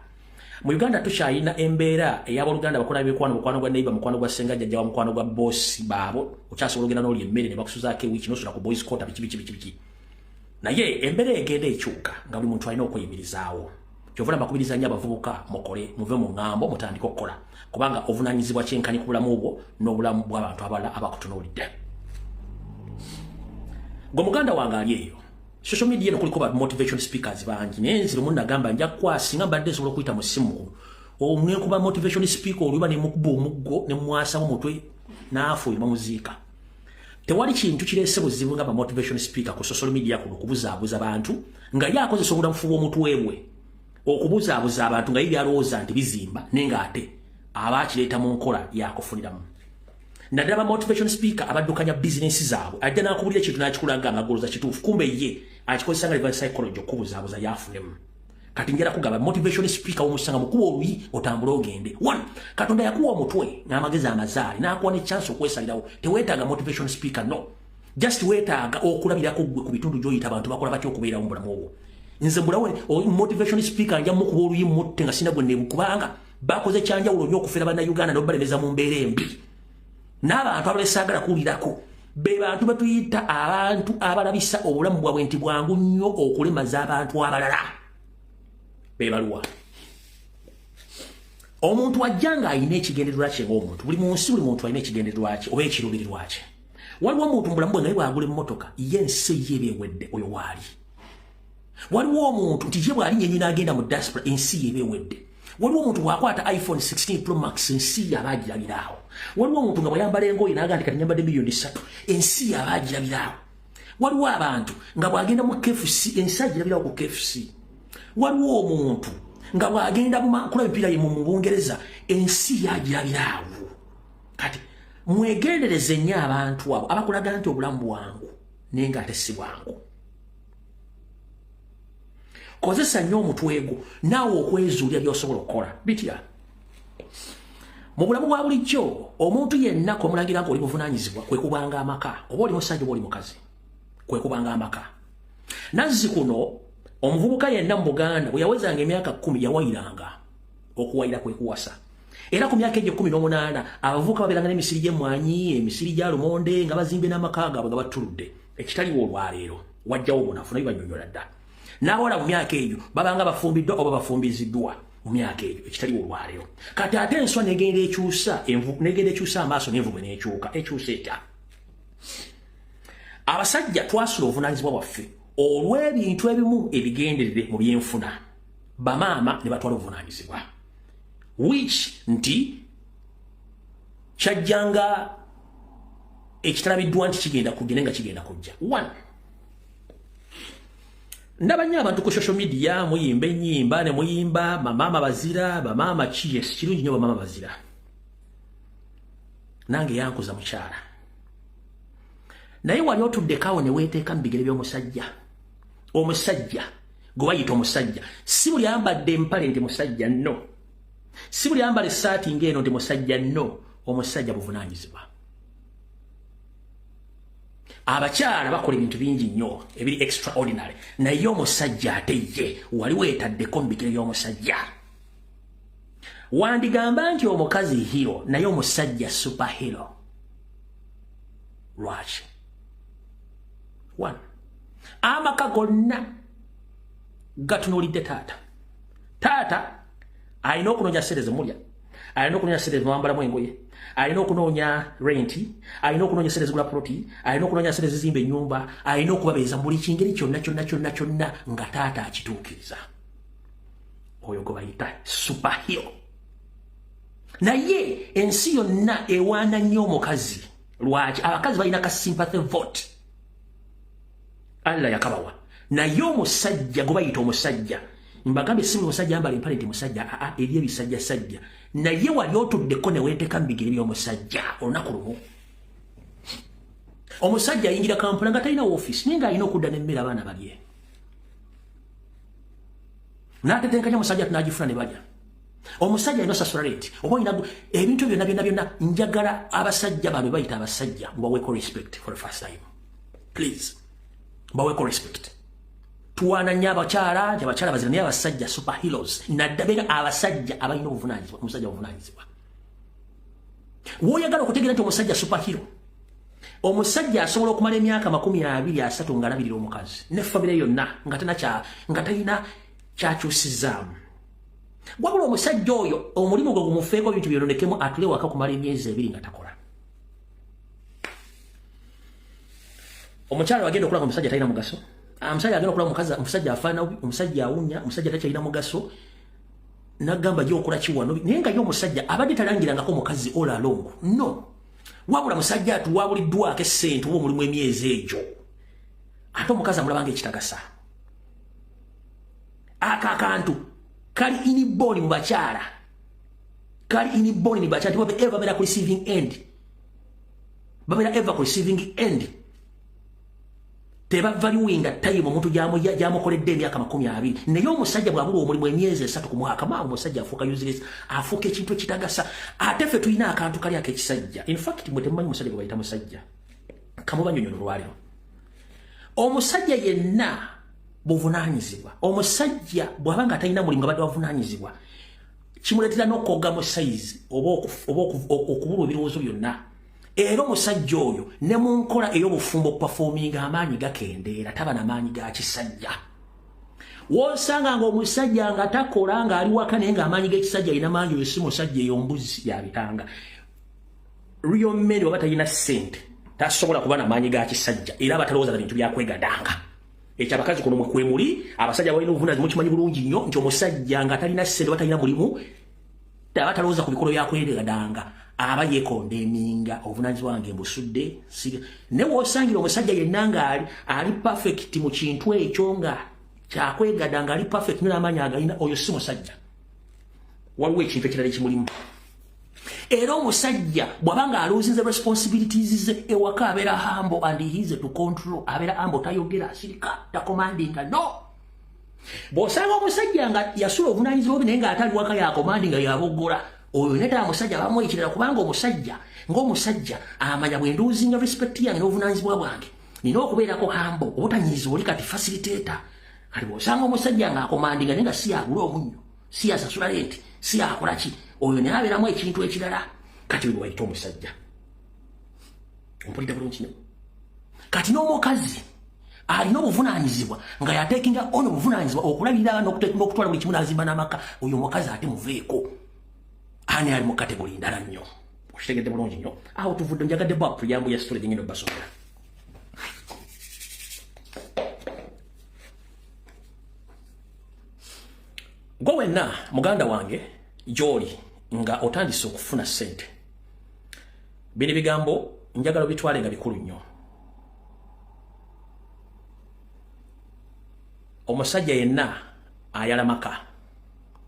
[SPEAKER 1] Mu Uganda tukyalina embeera ey'abooluganda bakola ebikwano mukwano gwa neighbor mukwano gwa ssenga jjajja wa mukwano gwa bossi baabo okyasobola ogenda n'olya emmere ne bakusuzaako ewiiki n'osula ku boys quarter biki. Naye embeera egenda ekyuka nga buli muntu alina okweyimirizaawo. Kyovula mbakubiriza nnyo abavubuka mukole muve mu ŋŋambo mutandike okukola kubanga ovunaanyizibwa kyenkanyi ku bulamu obwo n'obulamu bw'abantu abalala abakutunuulidde. Gwe muganda wange ali eyo social media eno kuliko ba motivation speakers bangi naye nzire munna agamba nja kwasinga mbadde nsobola okuyita mu ssimu omwe kuba motivation speaker oluba ne mukuba omuggo ne mwasawo mutwe naafu bamuziika. Tewali kintu kireese buzibu nga ba motivation speaker ku social media kuno okubuzaabuza abantu nga ye akozesa obulamufu bw'omutwe bwe okubuzaabuza abantu nga ye byalowooza nti bizimba naye ng'ate aba akireeta mu nkola yakufuniramu. Naddala ba motivation speaker abaddukanya bizinesi zaabwe ajja n'akubulira ekintu n'akikulaga nga agoloza kituufu kumbe ye akikozesa nga reverse psychology okubuzaabuza yafunemu. Kati njala kugaba motivation speaker omusanga mukuba oluyi otambule ogende. One, Katonda yakuwa omutwe n'amagezi amazaali n'akuwa ne chance okwesalirawo. Teweetaaga motivation speaker no. Just weetaaga okulabirako gwe ku bitundu gy'oyita abantu bakola batya okubeerawo mu bulamu obwo. Nze mbulawe motivation speaker nja mukuba oluyi mutte nga sina bwe kubanga bakoze kyanjawulo nnyo okufera bannayuganda n'obalemeza mu mbeera embi. N'abantu abalessaagala kuwulirako be bantu batuyita abantu abalabisa obulamu bwabwe nti bwangu nnyo okulemaza abantu abalala. Be baluwa. Omuntu ajjanga ayina ekigendererwa kye ng'omuntu. Buli munsi buli muntu alina ekigendererwa kye oba ekiruubirirwa kye. Waliwo omuntu mu bulamu bwe nga ye bw'agula emmotoka ye ensi ye ebeewedde oyo waali. Waliwo omuntu nti ye bw'ali nyenyi n'agenda mu diaspora ensi ye ebeewedde. Waliwo omuntu bw'akwata iPhone 16 Pro Max ensi yaba agirabiraawo. Waliwo omuntu nga bw'ayambala engoye n'agamba kati nyambadde miliyoni 3 ensi yaba agirabiraawo. Waliwo abantu nga bw'agenda mu KFC ensi agirabiraawo ku KFC. Waliwo omuntu nga bw'agenda kulaba emipiira ye mu Bungereza ensi yagirabiraawo. Kati mwegendereze nnyo abantu abo abakulaga nti obulamu bwangu naye ng'ate si bwangu. Kozesa nnyo omutwe gwo naawe okwezuulira by'osobola okukola bitya. Mu bulamu bwa bulijjo omuntu yenna kw'omulangira nga oli buvunaanyizibwa kwe kubanga amaka oba oli musajja oba oli mukazi kwe kubanga amaka. Nazzi kuno omuvubuka yenna mu Buganda bwe yawezanga emyaka 10 yawayiranga okuwayira kwe kuwasa. Era ku myaka egyo 18 abavubuka babeeranga n'emisiri gy'emmwanyi emisiri gya lumonde nga bazimbye n'amaka gaabwe nga batuludde ekitaliwo olwaleero wajjawo obunafu naye banyonyola dda. N'abawala mu myaka eyo babanga bafumbiddwa oba bafumbiziddwa mu myaka eyo ekitaliwo olwaleero. Kati ate enswa negenda ekyusa amaaso n'envubu n'ekyuka ekyusa etya. Abasajja twasula obuvunaanyizibwa bwaffe olw'ebintu ebimu ebigenderere mu byenfuna bamaama ne batwala obuvunaanyizibwa which nti kyajjanga ekitalabiddwa nti kigenda kujja naye nga kigenda kujja. One, Nabanya abantu ku social media muyimba ennyimba ne muyimba mama bazira bamama chiyes kirungi nnyo bamama bazira. Nange yankuza mukyala. Naye wali otudde kawo ne weeteeka mu bigere by'omusajja. Omusajja gwe bayita omusajja si buli ayambadde empale nti musajja no. Si buli ayambala essaati ng'eno nti musajja no. Omusajja buvunaanyizibwa. Abakyala bakola ebintu bingi nnyo ebiri extraordinary naye omusajja ate ye wali weetaddeko mu bigere by'omusajja. Wandigamba nti omukazi hero naye omusajja superhero. Lwaki? One. Amaka gonna gatunuulidde taata. Taata alina okunoonya ssente zimulya, alina okunoonya ssente zimwambalamu engoye, alina okunoonya renti, alina okunoonya ssente zigula ploti, alina okunoonya ssente zizimba ennyumba, alina okubabeeza mu buli kingeri kyonna nga taata akituukiriza. Oyo gwe bayita superhero. Naye ensi yonna ewaana nnyo omukazi. Lwaki? Abakazi balina ka sympathy vote. Allah yakabawa. Naye omusajja gwe bayita omusajja. Mbagambe si musajja ambala empale nti musajja eri ebisajja sajja. Naye wali otuddeko ne weeteeka mu bigere by'omusajja olunaku lumu. Omusajja ayingira Kampala nga talina woofiisi naye ng'alina okudda n'emmere abaana balye. N'atetenkanya omusajja tunagifuna ne balya. Omusajja alina osasula renti. Oba olina ebintu byonna njagala abasajja bano bayita abasajja mbaweeko respect for the first time. Please. Mbaweeko respect. Tuwana nnyo abakyala nti abakyala bazira naye abasajja superheroes. Naddabera abasajja abalina obuvunaanyizibwa. Omusajja obuvunaanyizibwa. W'oyagala okutegeera nti omusajja superhero. Omusajja asobola okumala emyaka 23 ng'alabirira omukazi ne famire yonna nga talina kyakyusizaamu. Wabula omusajja oyo omulimu gwe gumufeeko ebintu byononekemu atule waka kumala emyezi 2 nga takola. Omukyala wagenda okulaba omusajja talina mugaso. Omusajja agenda okulaba omukazi omusajja afaana omusajja awunya omusajja takyalina mugaso. Nagamba gye okola kiwano naye nga ye omusajja abadde talangirangako omukazi all along. No. Wabula musajja atuwabuliddwako essente oba omulimu emyezi egyo. Ate omukazi amulabanga ekitagasa. Akantu kali iniboni mu bakyala. Kali iniboni ni bakyala tibabe ever bera ku receiving end. Babera ever ku receiving end. Teba valuinga time omuntu gyamukoledde emyaka 20. Naye omusajja bwabula omulimu emyezi 3 ku mwaka omusajja afuuka useless afuuka ekintu ekitagasa. Ate ffe tulina akantu kali ak'ekisajja. In fact mwe temumanyi musajja gwe bayita musajja. Kamubanyonyola olwaliro. Omusajja yenna buvunaanyizibwa. Omusajja bw'abanga talina mulimu abadde wavunaanyizibwa kimuleetera n'okkoga mu size oba okubulwa ebirowoozo byonna. Era omusajja oyo ne mu nkola ey'obufumbo performing amaanyi gakendeera taba n'amaanyi ga kisajja. W'osanga ng'omusajja nga takola ng'ali waka naye ng'amaanyi g'ekisajja alina mangi oyo si musajja eyo mbuzi yabitanga. Real men baba talina ssente tasobola kuba n'amaanyi ga kisajja era abatalowooza na bintu byakwegadanga. Ekyo abakazi kuno mwe kwemuli abasajja balina obuvunaanyizibwa mukimanyi bulungi nnyo nti omusajja nga talina ssente oba talina mulimu abatalowooza ku bikolo byakwegadanga aba yeekonda eminga obuvunaanyizibwa wange mbusudde. Ne w'osangira omusajja yenna nga ali perfect mu kintu ekyo nga kyakwegada nga ali perfect n'amaanyi agalina oyo si musajja. Waliwo ekintu ekirala ekimulimu. Era omusajja bw'abanga aloozinze responsibilities ze ewaka abeera humble and he is to control. Abeera humble tayogera asirika takomandinga no. Bw'osanga omusajja nga yasula obuvunaanyizibwa bwe naye ng'atali waka yakomandinga yabogola oyo neta omusajja bamuwa ekirala kubanga omusajja ng'omusajja amanya bwe nduuzinga respect yange n'obuvunaanyizibwa bwange nina okubeerako humble obutanyiiza oli kati facilitator. Kati bw'osanga omusajja ng'akomandinga naye nga si yagula omunnyo si yasasula renti si yakola ki oyo naye abeeramu ekintu ekirala. Kati we bayita omusajja. Ompulidde bulungi nnyo. Kati n'omukazi alina obuvunaanyizibwa nga yateekinga ono obuvunaanyizibwa okulabirira n'okutwala buli kimu n'azimba n'amaka. Oyo omukazi ate muveeko. Ani ali mu kategori ndala nnyo. Okitegedde bulungi nnyo. Awo tuvudde njagadde bwa puliyambu ya story nyingine basomera. Gwe wenna muganda wange gy'oli nga otandise okufuna ssente. Bino ebigambo njagala bitwale nga bikulu nnyo. omusajja yenna ayalamaka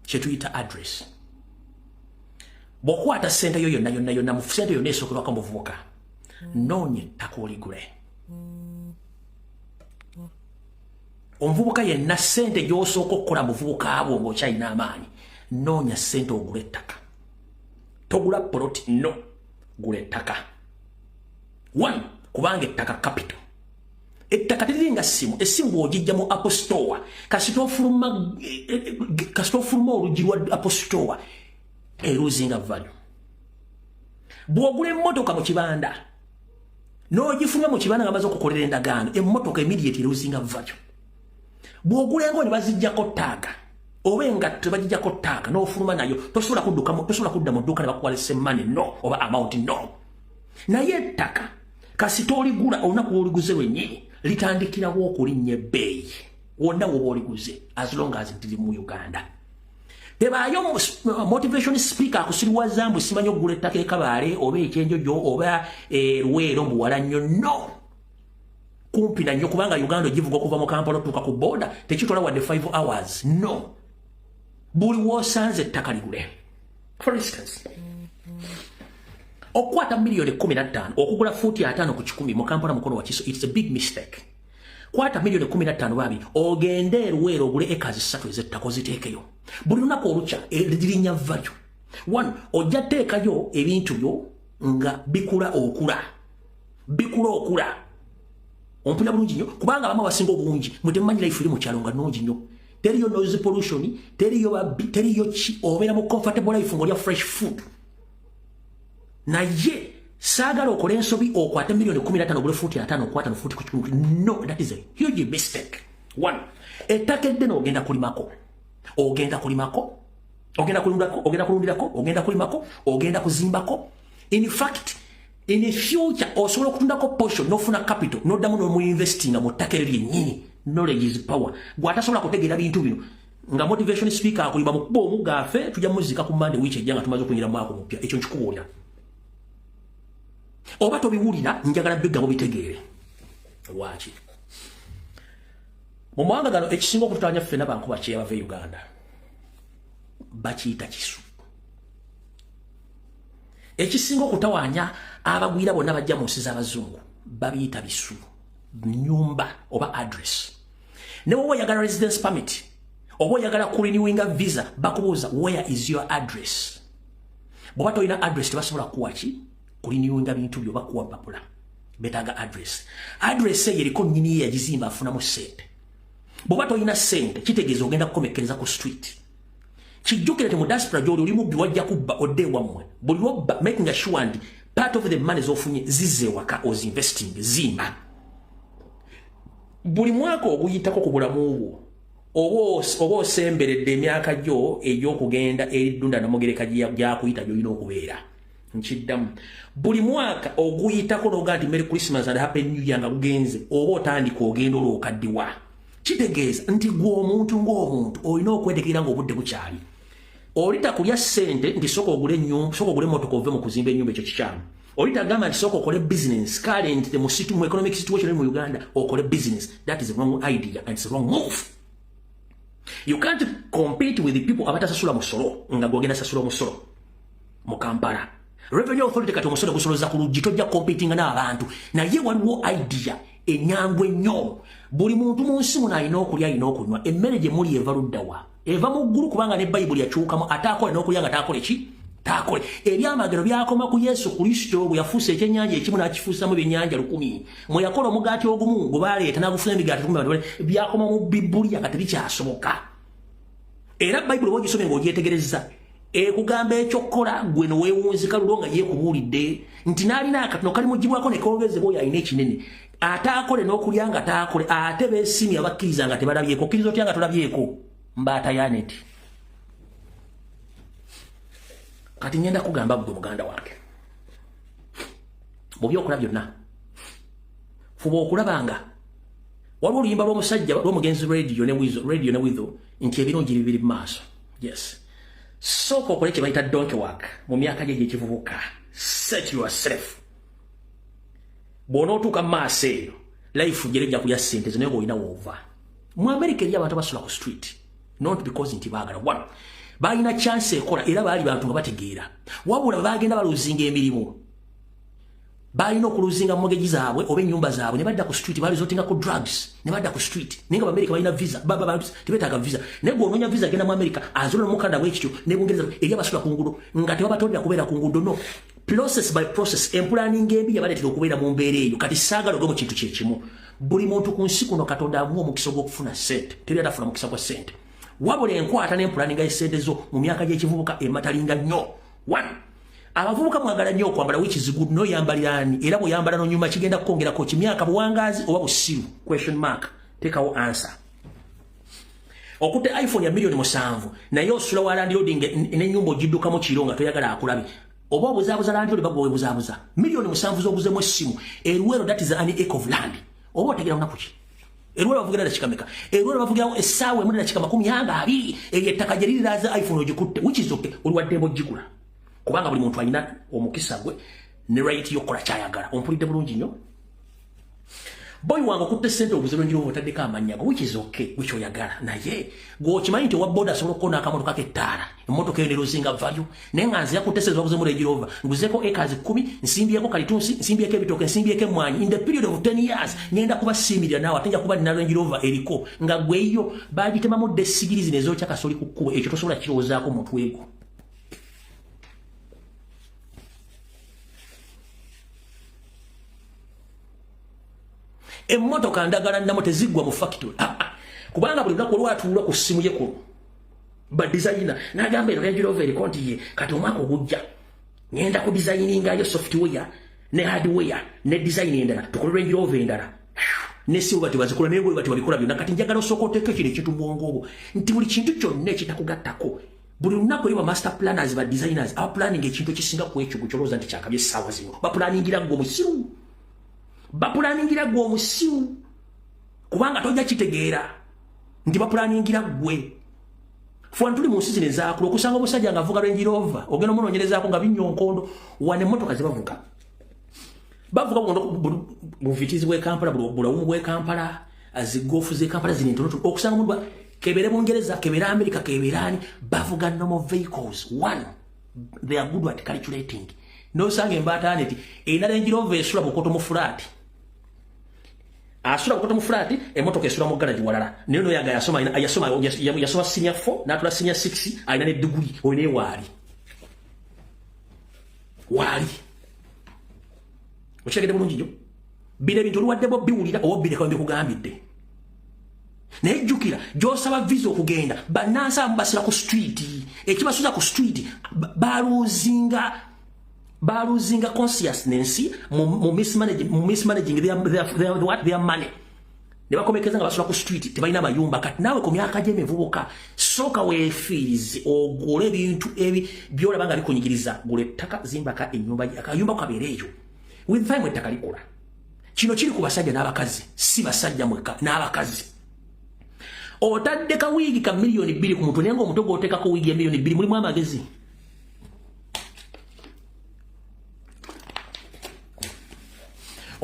[SPEAKER 1] kyetuyita address bw'okwata ssente yo yonna mu ssente yonna esookerwako muvubuka noonya ettaka oligule omuvubuka yenna ssente gy'osooka okukola muvubuka bwo ng'okyalina amaanyi noonya ssente ogula ettaka togula poloti no gula ettaka 1 kubanga ettaka capital ettaka teriringa essimu bw'ogijja mu Apple Store kasita ofuluma oluggi lwa Apple Store eruzinga value bw'ogula emmotoka mu kibanda n'ogifuluma mu kibanda nga maze okukolera endagaano emmotoka immediate eruzinga value bw'ogula engo ne bazijjako ttaaga oba engatto bagijjako ttaaga n'ofuluma nayo tosobola kudda mu dduuka ne bakuwala semmane no oba amount no naye ettaka kasita oligula olunaku lw'oliguze lwennyini litandikirawo okulinnya ebbeeyi wonna woba oliguze as long as nti mu Uganda tebaayo motivation speaker akusiriwaza mbu simanyi okugula ettaka ekabaale oba ekyenjojo oba Luweero mbuwala nnyo no kumpi na nnyo kubanga Uganda ogivuga okuva mu Kampala otuuka ku border tekitwala wadde 5 hours no buli w'osanze ettaka ligule for instance okwata milioni 15 okugula futi 5 ku 10 mu Kampala mukono wa Kiso it's a big mistake kwata milioni 15 babi ogende Luweero ogule acres 3 ez'ettaka oziteekeyo buli lunaku olukya lirinnya value 1 ojja teekayo ebintu byo nga bikula okula ompulira bulungi nnyo kubanga abamu abasinga obungi mutemanyi life eri mu kyalo nga nnungi nnyo teriyo noise pollution teriyo ki obeera mu comfortable life ng'olya fresh food naye saagala okole ensobi okwate milioni 15 ogule futi 5 okwata no futi ku 10 no that is a huge mistake 1 ettaka eddene ogenda kulimako ogenda kulimako ogenda kuzimbako in fact in the future osobola okutundako portion nofuna capital noddamu n'omuinvestinga mu ttaka eryo lyennyini knowledge is power gw'atasobola kutegeera bintu bino nga motivation speaker akuliba mu kuba omugaafe tujja muzika ku Monday wiiki ejja nga tumaze okunyira mu mwaka omupya ekyo nkikubuulira oba tobiwulira njagala biggabo bitegeere lwaki mu mawanga gano ekisinga okututanya ffenna bankuba kyeyabava e Uganda bakiyita kisu ekisinga okutawaanya abagwira bonna bajja mu nsi z'abazungu babiyita bisu nyumba oba address ne wowe oyagala residence permit oba oyagala kurenewinga visa bakubuuza where is your address bw'oba tolina address tebasobola kuwaki kurenewinga bintu byo bakuwa mpapula betaaga address eyo eriko nnyini ye yagizimba afunamu ssente bw'oba tolina ssente kitegeeza ogenda kukomekereza ku street kijjukira ti mu diaspora gy'oli oli mubbi wajja kubba odde ewammwe buli lwobba making sure ndi part of the money z'ofunye zizze ewaka ozinvesting zimba buli mwaka oguyitako ku bulamu bwo oba osemberedde emyaka gyo egy'okugenda eri ddunda namugereka gyakuyita gy'olina okubeera nkiddamu buli mwaka oguyitako n'ogaa nti Merry Christmas and Happy New Year nga gugenze oba otandika ogenda olwokaddiwa kitegeeza nti gwe omuntu ng'omuntu olina okwetegerera ng'obudde bukyali olita kulya ssente nti sooka ogule emmotoka ove mu kuzimba ennyumba ekyo kikyamu olita gamba nti sooka okole business kale nti mu economic situation eri mu Uganda okole business that is the wrong idea and it's the wrong move you can't compete with the people abatasasula musolo nga gwogenda sasula omusolo mu Kampala revenue authority kati omusolo gusoloza ku luggi tojja competinga n'abantu naye waliwo idea enyangu ennyo buli muntu mu nsi muno alina okulya alina okunywa emmere gye muli eva luddawa eva mu ggulu kubanga ne bayibuli yakyukamu ate akole n'okulya nga taakole ki taakole ebyamagero byakoma ku Yesu Kristo bwe yafuusa ekyennyanja ekimu n'akifuusamu ebyennyanja 100 mwe yakola omugaati ogumu gwe baaleeta n'agufuna emigaati 10 byakoma mu Bibulia kati bikyasoboka era bayibuli bw'ogisome ng'ogyetegereza ekugamba ekyokukola gwe noweewunzika lulo nga yeekubuulidde nti n'alina akatono kali mugibwako ne koogezebwa oyo alina ekinene ate akole n'okulya nga taakole ate beesiimye abakkiriza nga tebalabyeko okkiriza otya nga tolabyeko mbaata yaneti kati ngenda kugamba gwe muganda wange mu byokola byonna fuba okulabanga waliwo oluyimba lw'omusajja lw'omugenzi radio ne wizo nti ebirungi bibiri mu maaso yes sooka okole kye bayita donkey work mu myaka gye gyekivubuka set yourself bw'onootuuka mu maaso eyo life gyerejja kulya ssente zo naye ng'olina woova mu America eri abantu basula ku street not because nti bagala one balina chance ekola era bali bantu nga bategeera wabula bagenda baluzinga emirimu balina okuluzinga mortgage zaabwe oba ennyumba zaabwe ne badda ku street bali zotinga ku drugs ne badda ku street ninga America balina visa baba bantu tibetaga visa ne gwononya visa genda mu America azola mu Canada bwekityo ne bungereza eri abasula ku ngudo nga tebabatondera kubeera ku ngudo no process by process emplanning embi yabaletera okubeera mu mbeera eyo kati saagala ogwe mu kintu kyekimu buli muntu ku nsi kuno Katonda amuwa omukisa gw'okufuna sente teri atafuna mukisa gwa sente wabula enkwata n'empulaninga y'essente zo mu myaka gy'ekivubuka ematalinga nnyo one abavubuka mwagala nnyo okwambala which is good noyambalirani era bw'oyambala n'onyuma kigenda kukongerako kimyaka buwangazi oba busiru question mark tekawo answer okutte iPhone ya milioni 7 naye osula wa landloading n'ennyumba ogiddukamu kiro nga toyagala akulabe oba obuzaabuza landlord bagwa buzaabuza milioni 7 z'oguzemu essimu eruwero that is an acre of land oba otegera unaku ki eruwero bavugira na kikameka eruwero bavugirawo essaawa emu na kikama 200 ery'ettaka gye liriraza iPhone ogikutte which is okay oli waddembo gigula kubanga buli muntu alina omukisa gwe ne right y'okukola kyayagala ompulidde bulungi nnyo boy wange okutte sente obuziro njiro otaddeko amannya which is okay which oyagala naye gwokimanyi nti owa boda asobola okukoona akamotoka k'ettaala emmotoka eyo ne luzinga value naye nga nze yakutteseza obuzemu Range Rover nguzeeko acres 10 nsimbyeko kalitunsi nsimbyeko ebitooke nsimbyeko emmwanyi in the period of 10 years ngenda kuba simirira naawe ate nja kuba nina Range Rover eriko nga gweyo bagitemamu desigiri zino ezokya kasoli ku kkubo ekyo tosobola kirowoozaako mutwe gwo emmotoka ndagala nnamo teziggwa mu factory kubanga buli lunaku olwatuulwa ku ssimu ye kuno ba designer n'agamba eno Range Rover konti ye kati omwaka ogujja ngenda ku designingayo software ne hardware ne design endala tukole Range Rover endala ne silver tibazikola naye bwe batibabikola byonna kati njagala osooka oteeka kino ekintu mu bwongo obwo nti buli kintu kyonna ekitakugattako buli lunaku eri ba master planners ba designers aba planning ekintu ekisinga ku ekyo gukyolooza nti kyakabye essaawa zino baplaningira gwe omusiru bapulaningira gwe omusiru kubanga tojja kitegeera nti bapulaningira gwe fuan tuli mu nsi zino ezaakula okusanga omusajja nga avuga Range Rover ogenda omunoonyerezaako nga binyonkondo wane emmotoka zebavuga bavuga buvitizi bw'e Kampala bulawumu bw'e Kampala zigoofu z'e Kampala zino entonotono okusanga omuntu kebeere Bungereza kebeere America kebeeraani bavuga normal vehicles one they are good at calculating nosanga embaataane eti erina Range Rover esula bukoto mu fulaati asula bukoto mu fulaati emmotoka esula mu garage walala naye noyaga yasoma senior 4 n'atula senior 6 alina ne degree oyo naye waali okitegedde bulungi nnyo bino ebintu oluwaddebo biwulira oba bireka mbikugambidde naye jjukira gy'osaba visa okugenda bannansi abamu basira ku street ekibasuza ku street baluzinga consciousness mu mismanaging their money ne bakomekeza nga basula ku street tebalina amayumba kati naawe ku myaka gy'emivubuka sooka weefiirize ogule ebintu ebi byolaba nga bikunyigiriza gula ettaka zimbaka ennyumba akayumba kabeere eyo with time ettaka likola kino kiri ku basajja n'abakazi si basajja mwekka n'abakazi otadde ka wiigi ka milioni 2 ku muntu naye ng'omuto gw'oteekako wiigi ya milioni 2 mulimu amagezi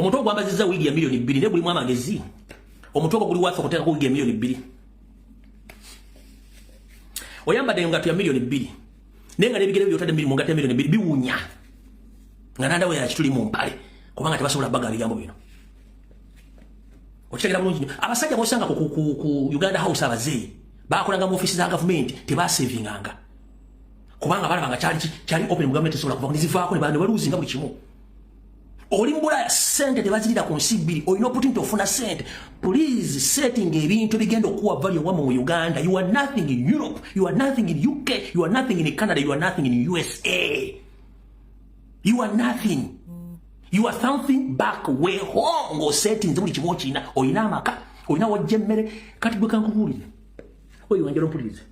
[SPEAKER 1] omuntu ogwambazizza wiigi ya milioni 2 ne bulimu amagezi omuntu ogwo guli waafa okuteekako wiigi ya milioni 2 oyambadde engatto ya milioni 2 naye nga n'ebigere byotadde mu ngatto ya milioni 2 biwunya nga nandawe yakituli mu mpale kubanga tebasobola baga bigambo bino okitegera bulungi nnyo abasajja bosanga ku Uganda House abazeeyi bakolanga mu ofiisi za gavumenti tebasevinganga kubanga balabanga kyali open mu gavumenti esobola kuva nizivaako ne baluzinga buli kimu oli mbula sente tebazirira ku nsi bbiri olina opportunity ofuna sente please setting ebintu bigenda okuwa value wamu mu Uganda you are nothing in Europe you are nothing in UK you are nothing in Canada you are nothing in USA you are nothing you are something back way home ngo settings buli kimu kina olina amaka olina wajja emmere kati gwe kankubuulire oyo wanjala ompulirize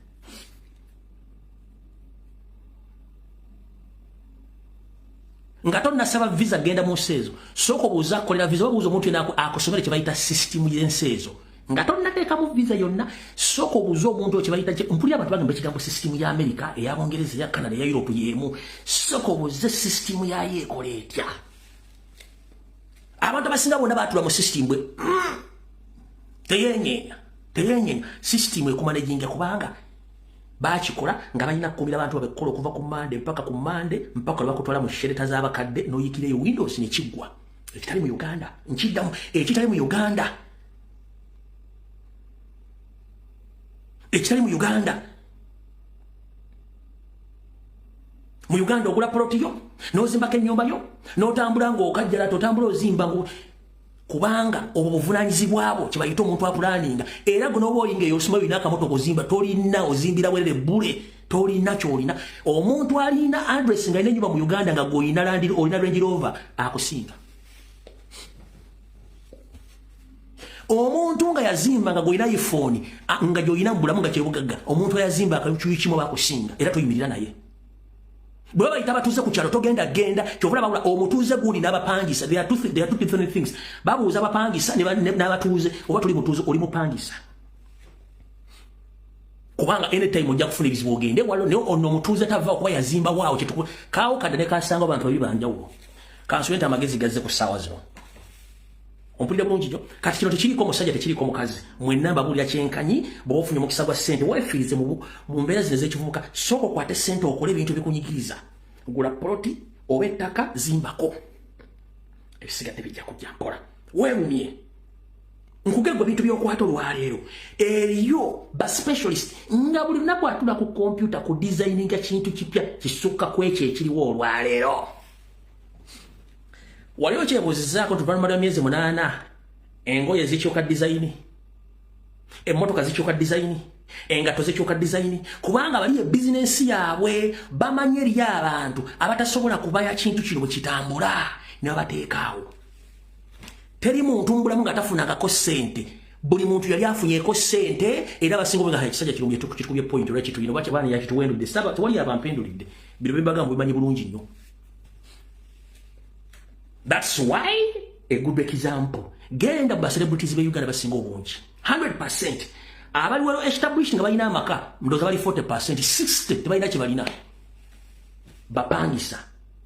[SPEAKER 1] nga tonnasaba visa genda mu nsi ezo sooka obuuza akolera visa obuuza omuntu yena akusomere kye bayita system y'ensi ezo nga tonnateekamu visa yonna sooka obuuza omuntu kye bayita mpulira abantu bagamba ekigambo system ya America eya Bungereza eya Canada eya Europe y'emu sooka obuuze system yayo ekola etya abantu abasinga bonna baatula mu system bwe teyenyeenya teyenyenya system ekumanaging kubanga bakikola nga balina kukumira abantu babekola okuva ku Monday mpaka bakutwala mu shelter z'abakadde noyikireyo Windows ne kigwa ekitali mu Uganda nkiddamu ekitali mu Uganda ekitali mu Uganda ogula ploti yo nozimbako ennyumba yo notambula ng'okajjala totambula ozimba kubanga obwo buvunanyizibwa bwo kibayita omuntu apulaninga era gwe n'oba olinga eyosoma olina akamoto kuzimba tolina ozimbira werere bule tolina kyolina omuntu alina address nga alina ennyumba mu Uganda nga gweolina Range Rover akusinga omuntu nga yazimba nga gweolina iPhone nga gyolina mbulamu nga kyebugagga omuntu ayazimba akakyuyi kimu bakusinga era toyimirira naye bwe bayita batuuze ku kyalo togenda genda kyovula babula omutuuze gundi n'abapangisa they are two different things babuuza abapangisa n'abatuuze oba tuli mutuuze oli mupangisa kubanga anytime ojja kufuna ebizibu ogende walo naye ono omutuuze tava okuba yazimba waawo kaawo kadde ne kasanga abantu babiri banjawulo kansubenta amagezi gazze ku ssaawa zino ompulira bulungi nnyo kati kino tekiriko omusajja tekiriko omukazi mwenna mbabuulira kyenkanyi bw'ofunye omukisa gwa ssente weefiirize mu mbeera zino ez'ekivubuka sooka okwate ssente okola ebintu ebikunyigiriza gula poloti oba ettaka zimbako ebisigadde bijja kujja mpola weerumye nkugegwa ebintu by'okwata olwaleero eriyo baspecialist nga buli lunaku atula ku kompyuta ku designinga kintu kipya kisukka ku ekyo ekiriwo olwaleero waliwo kyebuuzizaako tuvanuma lwa myezi 8 engoye zikyuka design emmotoka zikyuka design engato zikyuka design kubanga bali ebizinensi yaabwe bamanye eri abantu abatasobola kubaya kintu kino bwe kitambula ne babateekaawo teri muntu mbulamu nga tafunangako ssente buli muntu yali afunyeeko ssente era abasinga obenga ekisajja kitukubye point olwa kitu yino bwaki abaana yakituwendudde saba tewali abampendulidde bino bembagamba bimanyi bulungi nnyo. That's why a good example. Genda ba celebrities be Uganda basinga obungi 100%. Abali walo established nga balina amaka ndoza bali 40%, 60 tebalina kibalina. Bapangisa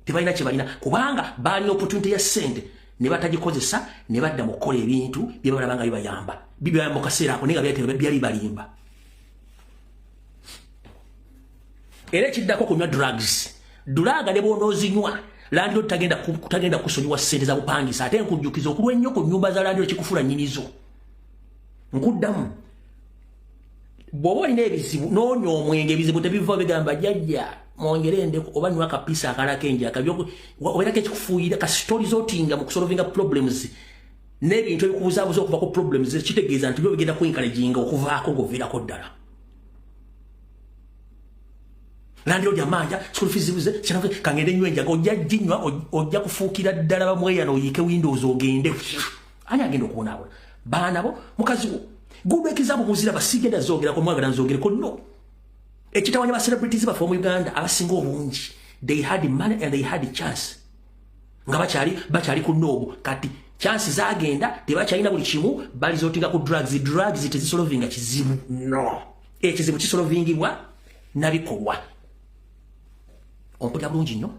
[SPEAKER 1] tebalina kibalina kubanga bali opportunity ya sente ne batagikozesa ne badda mu kola ebintu byebalabanga bibayamba. Bibayamba kaseera ako nenga byali balimba. Era kiddako kunywa drugs. Dulaga ne bonozinywa landlord tagenda kusonyiwa ssente za bupangisa ate nkujjukiza okulwa ennyo ku nnyumba za landlord kikufula nnyinizo. Nkuddamu bw'oba olina ebizibu noonya omwenge ebizibu tebiva bigamba jjajja mwongere endeku oba nywa akapiisa akalako enjaka obeerako ekikufuuyira ka sitori z'otinga mu kusolvinga problems n'ebintu ebikubuzaabuza okuva ku problems kitegeeza nti byo bigenda kuencouraginga okuvaako ng'oviirako ddala. Landlord amanja school fees zibuze kinafe kangende nywe enjaga ojja jinywa ojja kufuukira ddala bamweya n'oyiike Windows ogende ani agenda okubonaabona baana bo mukazi wo gubekizaabo muzira basigenda zoogera ko mwagala nzoogere ko no ekitawanya ba celebrities bafe mu Uganda abasinga obungi they had money and they had chance nga bakyali ku noobu kati chance zagenda tebakyalina buli kimu bali zootinga ku drugs tezisolovinga kizibu no ekizibu kisolovingibwa nabikolwa. Ompulira bulungi nnyo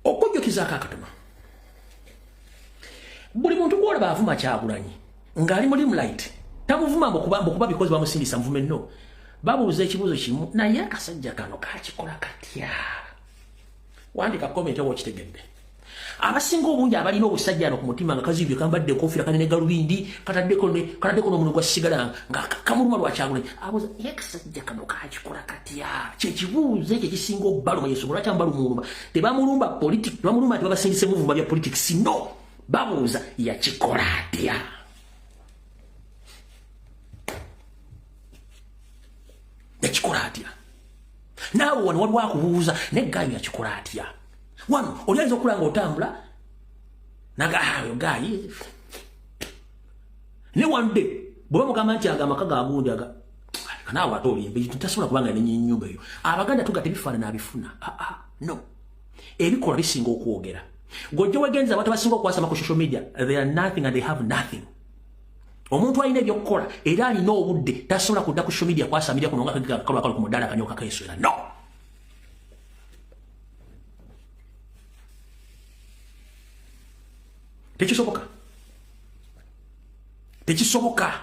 [SPEAKER 1] okujjukizaako akatono buli muntu gwolaba avuma Kyagulanyi ng'ali mu limelight tamuvuma mukuba bikozi bamusindisa muvume nno babuuza ekibuuzo kimu naye akasajja kano kakikola katya wandika comment oba okitegedde. Abasinga obungi abalina obusajja ano ku mutima nga kazibye kambadde enkofiira kanene galubindi kataddeko n'omuno gwa sigala nga kamuluma lwa Kyagulanyi abuuza ekasajja kano kakikola katya kyekibuuzo ekyo ekisinga obbaluma Yesu lwaki ambalumuluma tebamulumba tebamulumba nti babasindise muvumba bya politics no babuuza yakikola atya. Yakikola atya naawe wano waliwo akubuuza neggayo yakikola atya. Wano olianza okulanga otambula naga gayi ne one day bwe mugamba nti agamaka gagundi kanaawe ate olimba tasobola kubanga nenyunyumba eyo Abaganda tugate bifaanana abifuna no ebikola bisinga okwogera gojja wegenza abantu basinga okwasama ku social media they are nothing and they have nothing. Omuntu alina ebyokukola era alina obudde tasobola kudda ku social media kwasamirya kuno nga kakalwakalo ku mudaala kanyoka kaeswera no. Tekisoboka. tekisoboka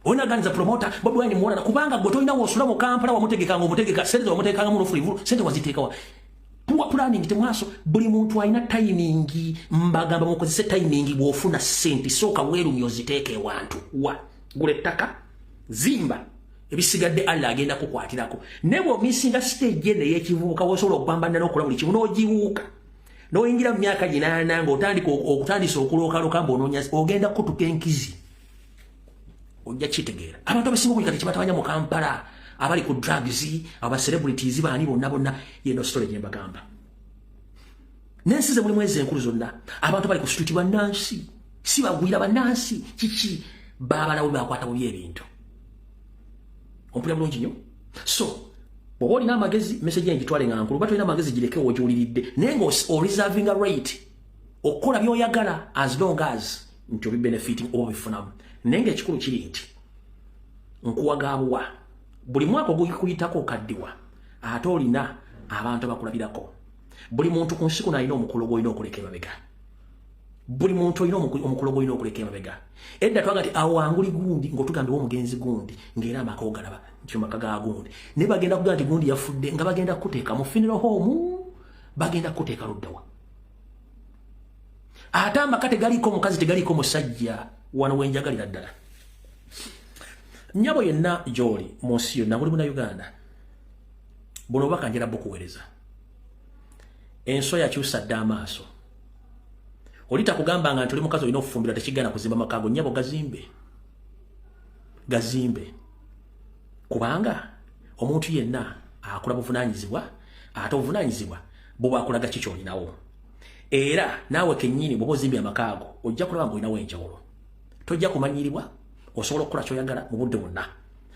[SPEAKER 1] onaganiza promoter Bobi Wine muona kubanga gotoina wosula mu Kampala wamutegeka ngo mutegeka sente wamutegeka mu frivulu sente waziteka wa puwa planning temwaso buli muntu alina timing mbagamba mukozese timing bwofuna sente soka weru myoziteke wantu wa gule taka zimba ebisigadde alla agenda kukwatirako nebo misinga stage ne yekivuka wosola okupambana n'okola buli kimu n'ogiwuka n'oyingira mu myaka ginaana ng'otandika okutandisa okulookalooka mb'onoonya ogenda kutuka enkizi ojja kitegeera abantu abasinga obuli kati kibatabanya mu Kampala abali ku drugs aba celebrities baani bonna yeno story gye mbagamba nensize buli mwezi enkulu zonna abantu bali ku street bannansi si bagwira bannansi kiki babalawo bakwata bubi ebintu ompulira bulungi nnyo so bw'oba olina amagezi message engitwale nga nkulu batolina amagezi gireke wogyowuliridde naye nga reserving a rate okukola by'oyagala as long as nti obibenefiting oba bifunamu naye nga ekikulu kiri nti nkuwagaabwa buli mwaka ogukuyitako okaddiwa ate olina abantu abakulabirako buli muntu ku nsi kuno alina omukolo gw'olina okuleka emabega buli muntu olina omukolo gw'olina okuleka emabega edda twaga nti awo wanguli gundi ng'otugambe w'omugenzi gundi ng'era amaka ogalaba nti maka ga gundi naye bagenda kugaa nti gundi yafudde nga bagenda kuteeka mu funeral home bagenda kuteeka luddawa ate amaka tegaliiko mukazi tegaliiko musajja wano wenjagalira ddala nnyabo yenna gy'oli mu nsi yonna buli muna Uganda buno obubaka njera bukuweereza enswa yakyusa dda amaaso olita kugambanga nti oli mukazi olina okufumbira tekigana kuzimba makaago nnyabo gazimbe kubanga omuntu yenna akula buvunaanyizibwa ate obuvunaanyizibwa buba akulaga ki ky'olinawo era naawe kennyini bw'oba ozimbye amakaago ojja kulaba ng'olinawo enjawulo tojja kumanyirirwa osobola okukola ky'oyagala mu budde bwonna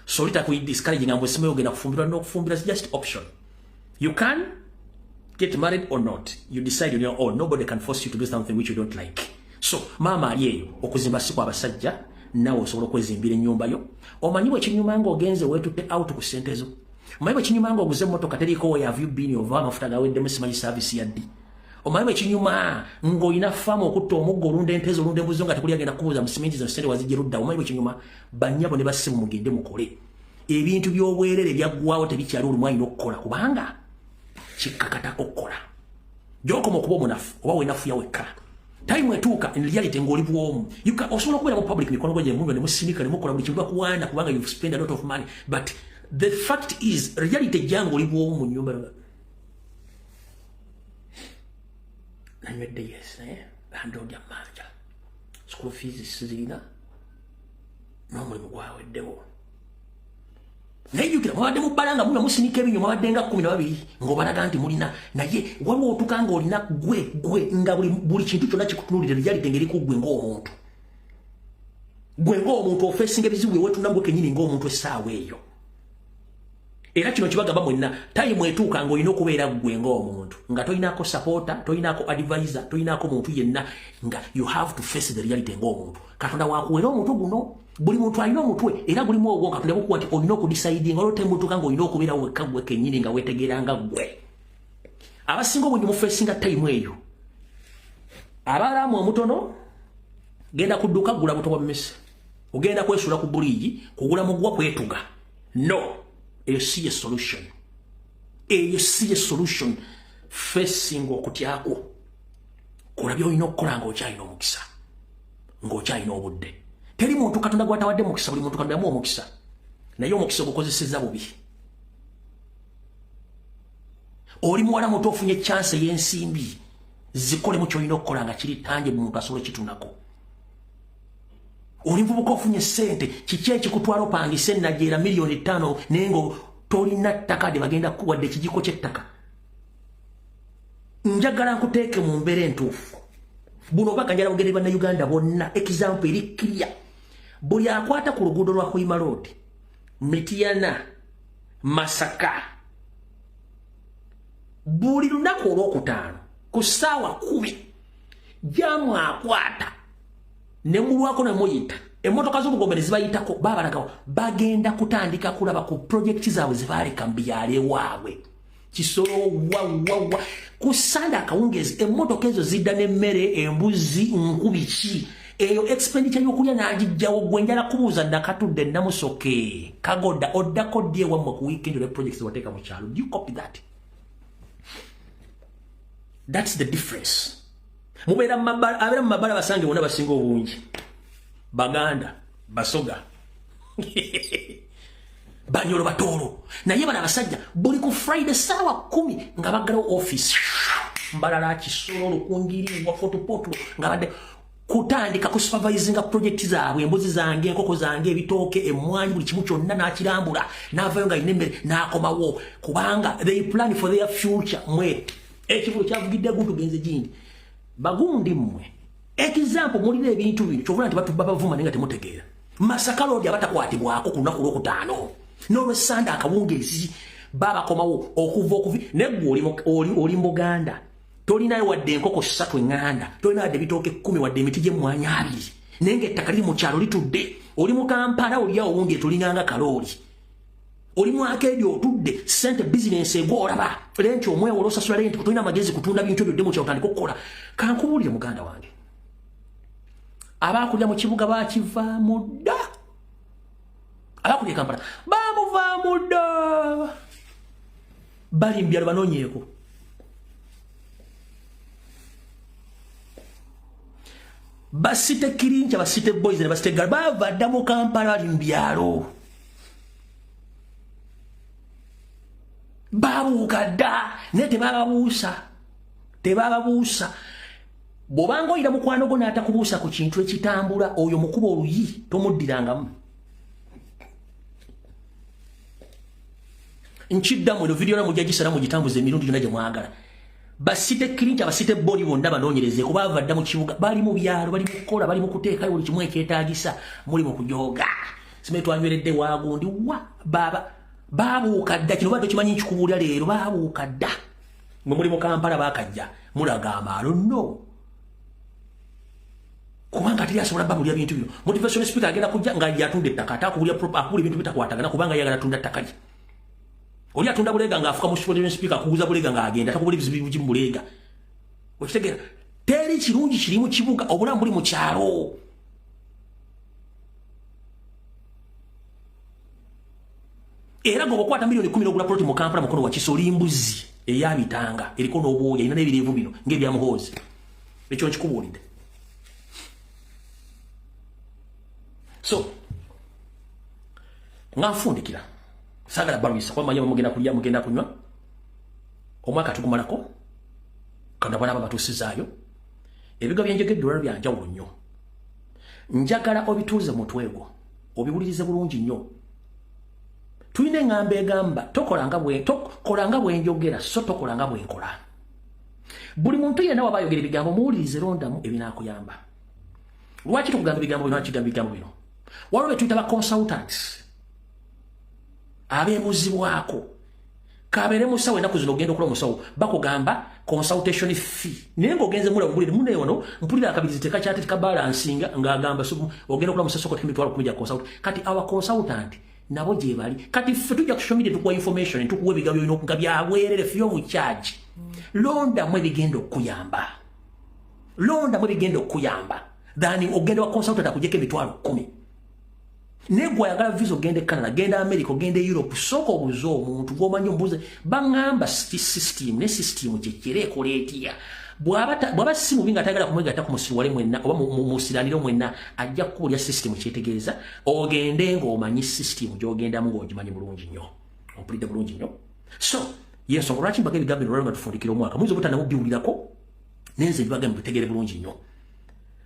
[SPEAKER 1] so olita kuidiscourage nga mbwesimayo ogenda kufumbirwa n'okufumbira is just option you can get married or not you decide on your own nobody can force you to do something which you don't like so maama ali eyo okuzimba si kwa basajja nawe osobola okwezimbira ennyumba yo omanyiwe ekinyuma nga ogenze weetutte out ku ssente zo omanyiwe ekinyuma nga oguze emmotoka teriiko where have you been ova amafuta gaweddemu simanyi service yaddi omanyiwe ekinyuma ng'olina faamu okutta omuggo olunda ente olunda embuzi nga tekuli agenda kubuuza mu siminti zo ssente wazijja ludda omanyiwe ekinyuma bannyabo ne bassimu mugende mukole ebintu by'obwerere byaggwawo tebikyali olumu alina okukola kubanga kikkakatako okukola gy'okoma okuba omunafu oba wenafuya wekka time etuuka in reality ng'oli bwomu osobola okubeera mu public mikono gye munno ne musinika ne mukola buli kintu bakuwaana kubanga you spend a lot of money but the fact is reality ejjanga oli bwomu mu nnyumba nanywedde yes landlord amanja school fees sizirina n'omulimu gwaweddewo nayijukira mwabadde mubbalanga muno musinika ebinyo mwabadde nga 12 ng'obalaga nti mulina naye waliwo otuuka ng'olina gwe nga buli kintu kyonna kikutunuulira reality ngeri ku gwe ng'omuntu ofeesinga ebizibu ewetunda gwe kennyini ng'omuntu essaawa eyo era kino kibagamba mwenna time etuuka ng'olina okubeera gwe ng'omuntu nga toyinaako supporter toyinaako advisor toyinaako muntu yenna nga you have to face the reality ng'omuntu katonda wakuwera omuntu guno buli muntu alina omutwe era gulimu ogwo katonda bukuwa nti olina okudisaidinga olwotemutuuka ng'olina okubeera wekka gwe kennyini nga weetegeranga gwe abasinga obungi mufeesinga time eyo abalaamu omutono genda kudduka gula buto bwa mmese ogenda kwesula ku buliigi kugula mugwa kwetuga no eyo si ye solution facing okutyako kola by'olina okukola ng'okyalina omukisa ng'okyalina obudde teri muntu katonda gwatawadde mukisa buli muntu katonda yamu omukisa naye omukisa ogukozeseza bubi oli muwala muto ofunye chance y'ensimbi zikole mu kyolina okukola nga kiri tanje muntu asobole kitunako oli muvubuka ofunye ssente kiki ekikutwala opangisa ennajeera miliyoni 5 naye ngo tolina ttaka de bagenda kuwadde ekijiko ky'ettaka njagala nkuteeke mu mbeera entuufu buno obaka njala bugere bannayuganda bonna example eri clear buli akwata ku luguudo lwa Hoima Road Mityana Masaka buli lunaku olwokutaano ku ssaawa 10 jamu akwata ne mulwako ne muyita emmotoka z'obugombe ne zibayitako babalagawo bagenda kutandika kulaba ku projekiti zaabwe zebaaleka mu byalo ewaabwe kisolo wawawa ku Sande akawungezi emmotoka ezo zidda n'emmere embuzi nkubiki eyo expenditure yokulya najijjawo gwe njala kubuuza nakatudde namusoke kagoda oddako dye wammwe ku weekend ole projects wateeka mu kyalo. Do you copy that? That's the difference. Mubeera abeera mu mabala basange bonna basinga obungi. Baganda, Basoga. Banyolo Batoro. Naye bana abasajja buli ku Friday sawa 10 nga bagalawo office. Mbalala kisolo lukungiri wa fotopoto nga badde kutandika ku supervising project zaabwe embuzi zange enkoko zange ebitooke emwanyi buli kimu kyonna nakirambula navayo nga inembere nakomawo kubanga they plan for their future mwe ekivulo kyavugidde guntu genze jindi bagundi mmwe example mulire ebintu bino kyovula nti batubba bavuma nenga temutegeera Masaka Road abatakwatibwako ku lunaku lwokutaano n'olwessanda akawungeezi babakomawo okuva okuvi neggwe oli Mbuganda tolinayo wadde enkoko 3 enganda tolina wadde bitooke 10 wadde emiti gy'emmwanyi 2 nenge ettaka liri mu kyalo litudde oli mu Kampala oliawo wunge tolinganga kalooli oli mwaka ebyo otudde sente business egwolaba lenti omwewola osasula lenti tolina magezi kutunda bintu ebyo dde mu kyalo otandika okukola kankubuulire muganda wange abakulya mu kibuga bakivaamu dda abakulya Kampala bamuvaamu dda bali mbyalo banoonyeeko basite Kirincha basite boys ne basite Garba bavadda mu Kampala bali mbyalo babuuka dda naye tebababuusa bw'obanga oyira mukwano gwo n'atakubuusa ku kintu ekitambula oyo mukuba oluyi tomuddirangamu. Nkiddamu eno vidiyo namujja gisala mugitambuza emirundi gyonna gye mwagala. Basite Kirincha basite boli bonna banoonyereze kuba bavadda mu kibuga bali mu byalo bali mu kukola bali mu kuteekayo buli kimu ekyetaagisa muli mu kujooga. Simanyi twanyweredde waagundi wa babuuka dda kino badde kimanyi nkikubuulira leero babuuka dda mwe muli mu Kampala baakajja mulaga amaalo no kubanga teri asobola babulya bintu bino motivational speaker agenda kujja nga yatunda ettaka atakubulya akubula ebintu bitakwatagana kubanga yagala tunda ttaka lye oli atunda bulega nga afuka motivational speaker akuguza bulega nga agenda atakubula ebizibu bimu bulega okitegeera teri kirungi kiri mu kibuga obulamu buli mu kyalo. Era go okwata milioni 10 ogula ploti mu Kampala mukono wa kisoli mbuzi eyabitanga eriko n'obwoya ina n'ebirevu bino ng'ebya muhoozi ekyo nkikubuulidde. So ngafundikira sagala balwisa kwa manya mugenda kulya mugenda kunywa omwaka tugumalako kanda bana batusizaayo ebigo byenjegedde olwa byanjawulo nnyo njagala obituuze mutwego obiwulirize bulungi nnyo. Tuine ngambe egamba tokolanga bwe njogera so tokolanga bwe nkola. Buli muntu yenna waba ayogera ebigambo muwulirize rondamu ebinaakuyamba. Lwaki tukugamba ebigambo bino nakigamba ebigambo bino? Waliwo be tuyita ba consultants abeebuzibwako kabeere musawo ennaku zino ogenda okola omusawo bakugamba consultation fee naye ng'ogenze mulabulire mune ono mpulira akabirizi tekakyateeka balansinga ng'agamba ogenda okola musasoko tekimitwalo 10 gya consult kati our consultant nabo gye bali kati ffe tujja kushomire tukuwa information tukuwa ebigambo bino nga byabwerere free of charge. Londamu ebigenda okuyamba thani ogenda wa consultant akujjeko emitwalo 10 naye gwe ayagala visa ogende Canada genda America ogende Europe sooka obuze omuntu gw'omanyi omubuuze baŋŋamba system ne system kyekira ekola etya bw'aba si mubi nga atayagala kumwegatta ku musiwale mwenna oba musiranire mwenna ajja kukuulya system kyetegeeza ogende ng'omanyi system gy'ogendamu ng'ogimanyi bulungi nnyo ompulidde bulungi nnyo. So yensonga lwaki mbaga ebigambo bino lwali nga tufundikira omwaka muyinza obutanamu biwulirako nenze bibagambe bitegere bulungi nnyo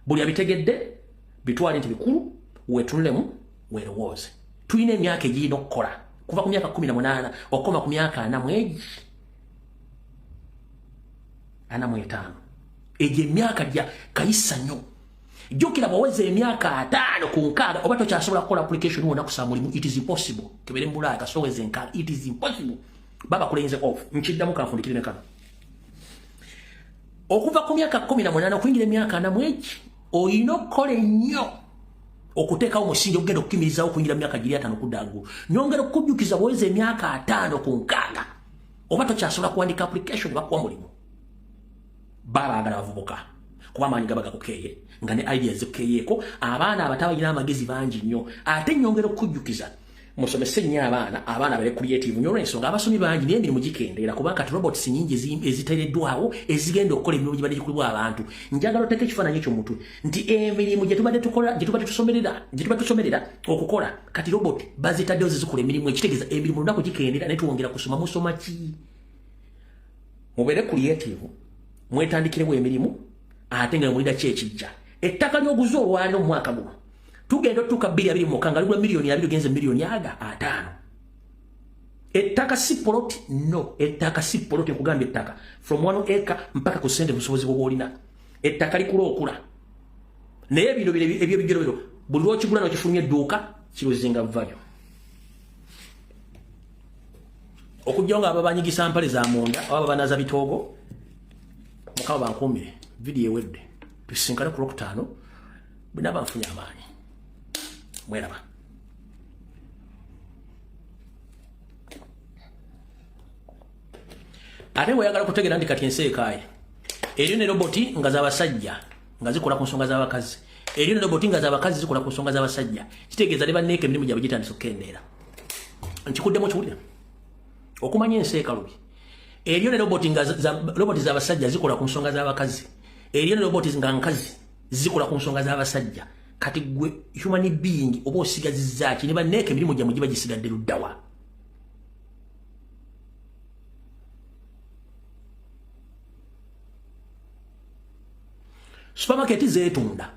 [SPEAKER 1] buli abitegedde bitwale nti bikulu weetunulemu weerowooze. Tulina emyaka egirina okukola kuva ku myaka 18 okukoma ku myaka 45 egyo emyaka gya kayisa nnyo. Jjukira bw'oweza emyaka 5 ku 6 oba tokyasobola kukola application wonna kusaba mulimu it is impossible kebere mbulaya kasoweze nkala it is impossible baba kulenze off nkiddamu kanfundikire ne kano okuva ku myaka 18 okuyingira emyaka 4 oyina okukola ennyo okuteekawo omusingi okugenda okukimirizawo okuyingira mu myaka giri 5 kuddangulu nyongera okukujjukiza bw'oweza emyaka 5 ku 6 oba tokyasobola kuwandika application bakuwa mulimu baba agala bavubuka kuba amaanyi gabaga kukeeye nga ne ideas zikukeeyeko abaana abatabalina amagezi bangi nnyo ate nnyongera okujjukiza musomese nnyo abaana bale creative nnyo olw'ensonga abasomi bangi naye emirimu gikendeera kubanga kati robots nnyingi eziteereddwawo ezigenda okukola emirimu gibadde gikolebwa abantu njagala oteeka ekifaananyi eky'omuntu nti emirimu gye tubadde tusomerera okukola kati robot bazitaddewo zizikola emirimu ekitegeeza emirimu lunaku gikendeera naye tuwongera kusoma musoma ki mubeere creative mwetandikirewo emirimu ate nga mulira ki ekijja ettaka ly'oguze olwaliro mu mwaka guno tugenda otuuka 2026 nga ligula miliyoni 2 genze miliyoni 5 ettaka si poloti no ettaka si poloti okugamba ettaka from 1 acre mpaka ku sente busobozi bw'olina ettaka likula okula naye bino ebyo bijjero buli lw'okigula n'okifulumya edduuka kiruzinga value okujjawo nga ababanyigisa mpale za munda oba babanaza bitoogo mukama bankuumire vidiyo ewedde tusisinkane ku lwokutaano bwe naaba nfunye amaanyi mweraba ate bweyagala kutegeera nti kati ensi ekaaye eriyo ne roboti nga z'abasajja nga zikola ku nsonga z'abakazi eriyo ne roboti nga z'abakazi zikola ku nsonga z'abasajja kitegeeza ne banneeka emirimu gyabwe gitandisa okukendeera nkikuddemu kiwulira okumanya ensi ekalubi eriyo ne roboti z'abasajja zikola ku nsonga z'abakazi eriyo ne roboti nga nkazi zikola ku nsonga z'abasajja kati gwe human being oba osigazizzaaki ne banneeka emirimu gyamwe giba gisigadde luddawa supermarket zeetunda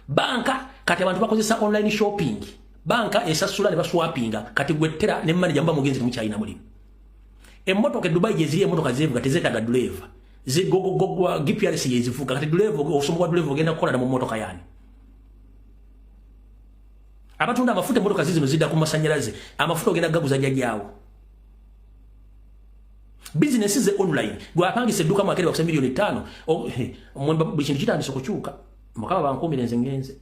[SPEAKER 1] banka kati abantu bakozesa online shopping banka esasula ne baswapinga kati gwettera ne manager mba mugenzi mukyalina mulimu emmotoka e Dubai gyeziri emmotoka zeevuga tezeetaga driver zigogogogwa GPRS yezivuga kati driver osomo wa driver ogenda kukola na mu mmotoka yani abatunda amafuta emmotoka zizino zidda ku masannyalaze amafuta ogenda gaguza jjajjaawo business ze online gwapangise edduka mu akere bakusa miliyoni 5 buli kintu kitandise okukyuka mukama bankuumire nze ngenze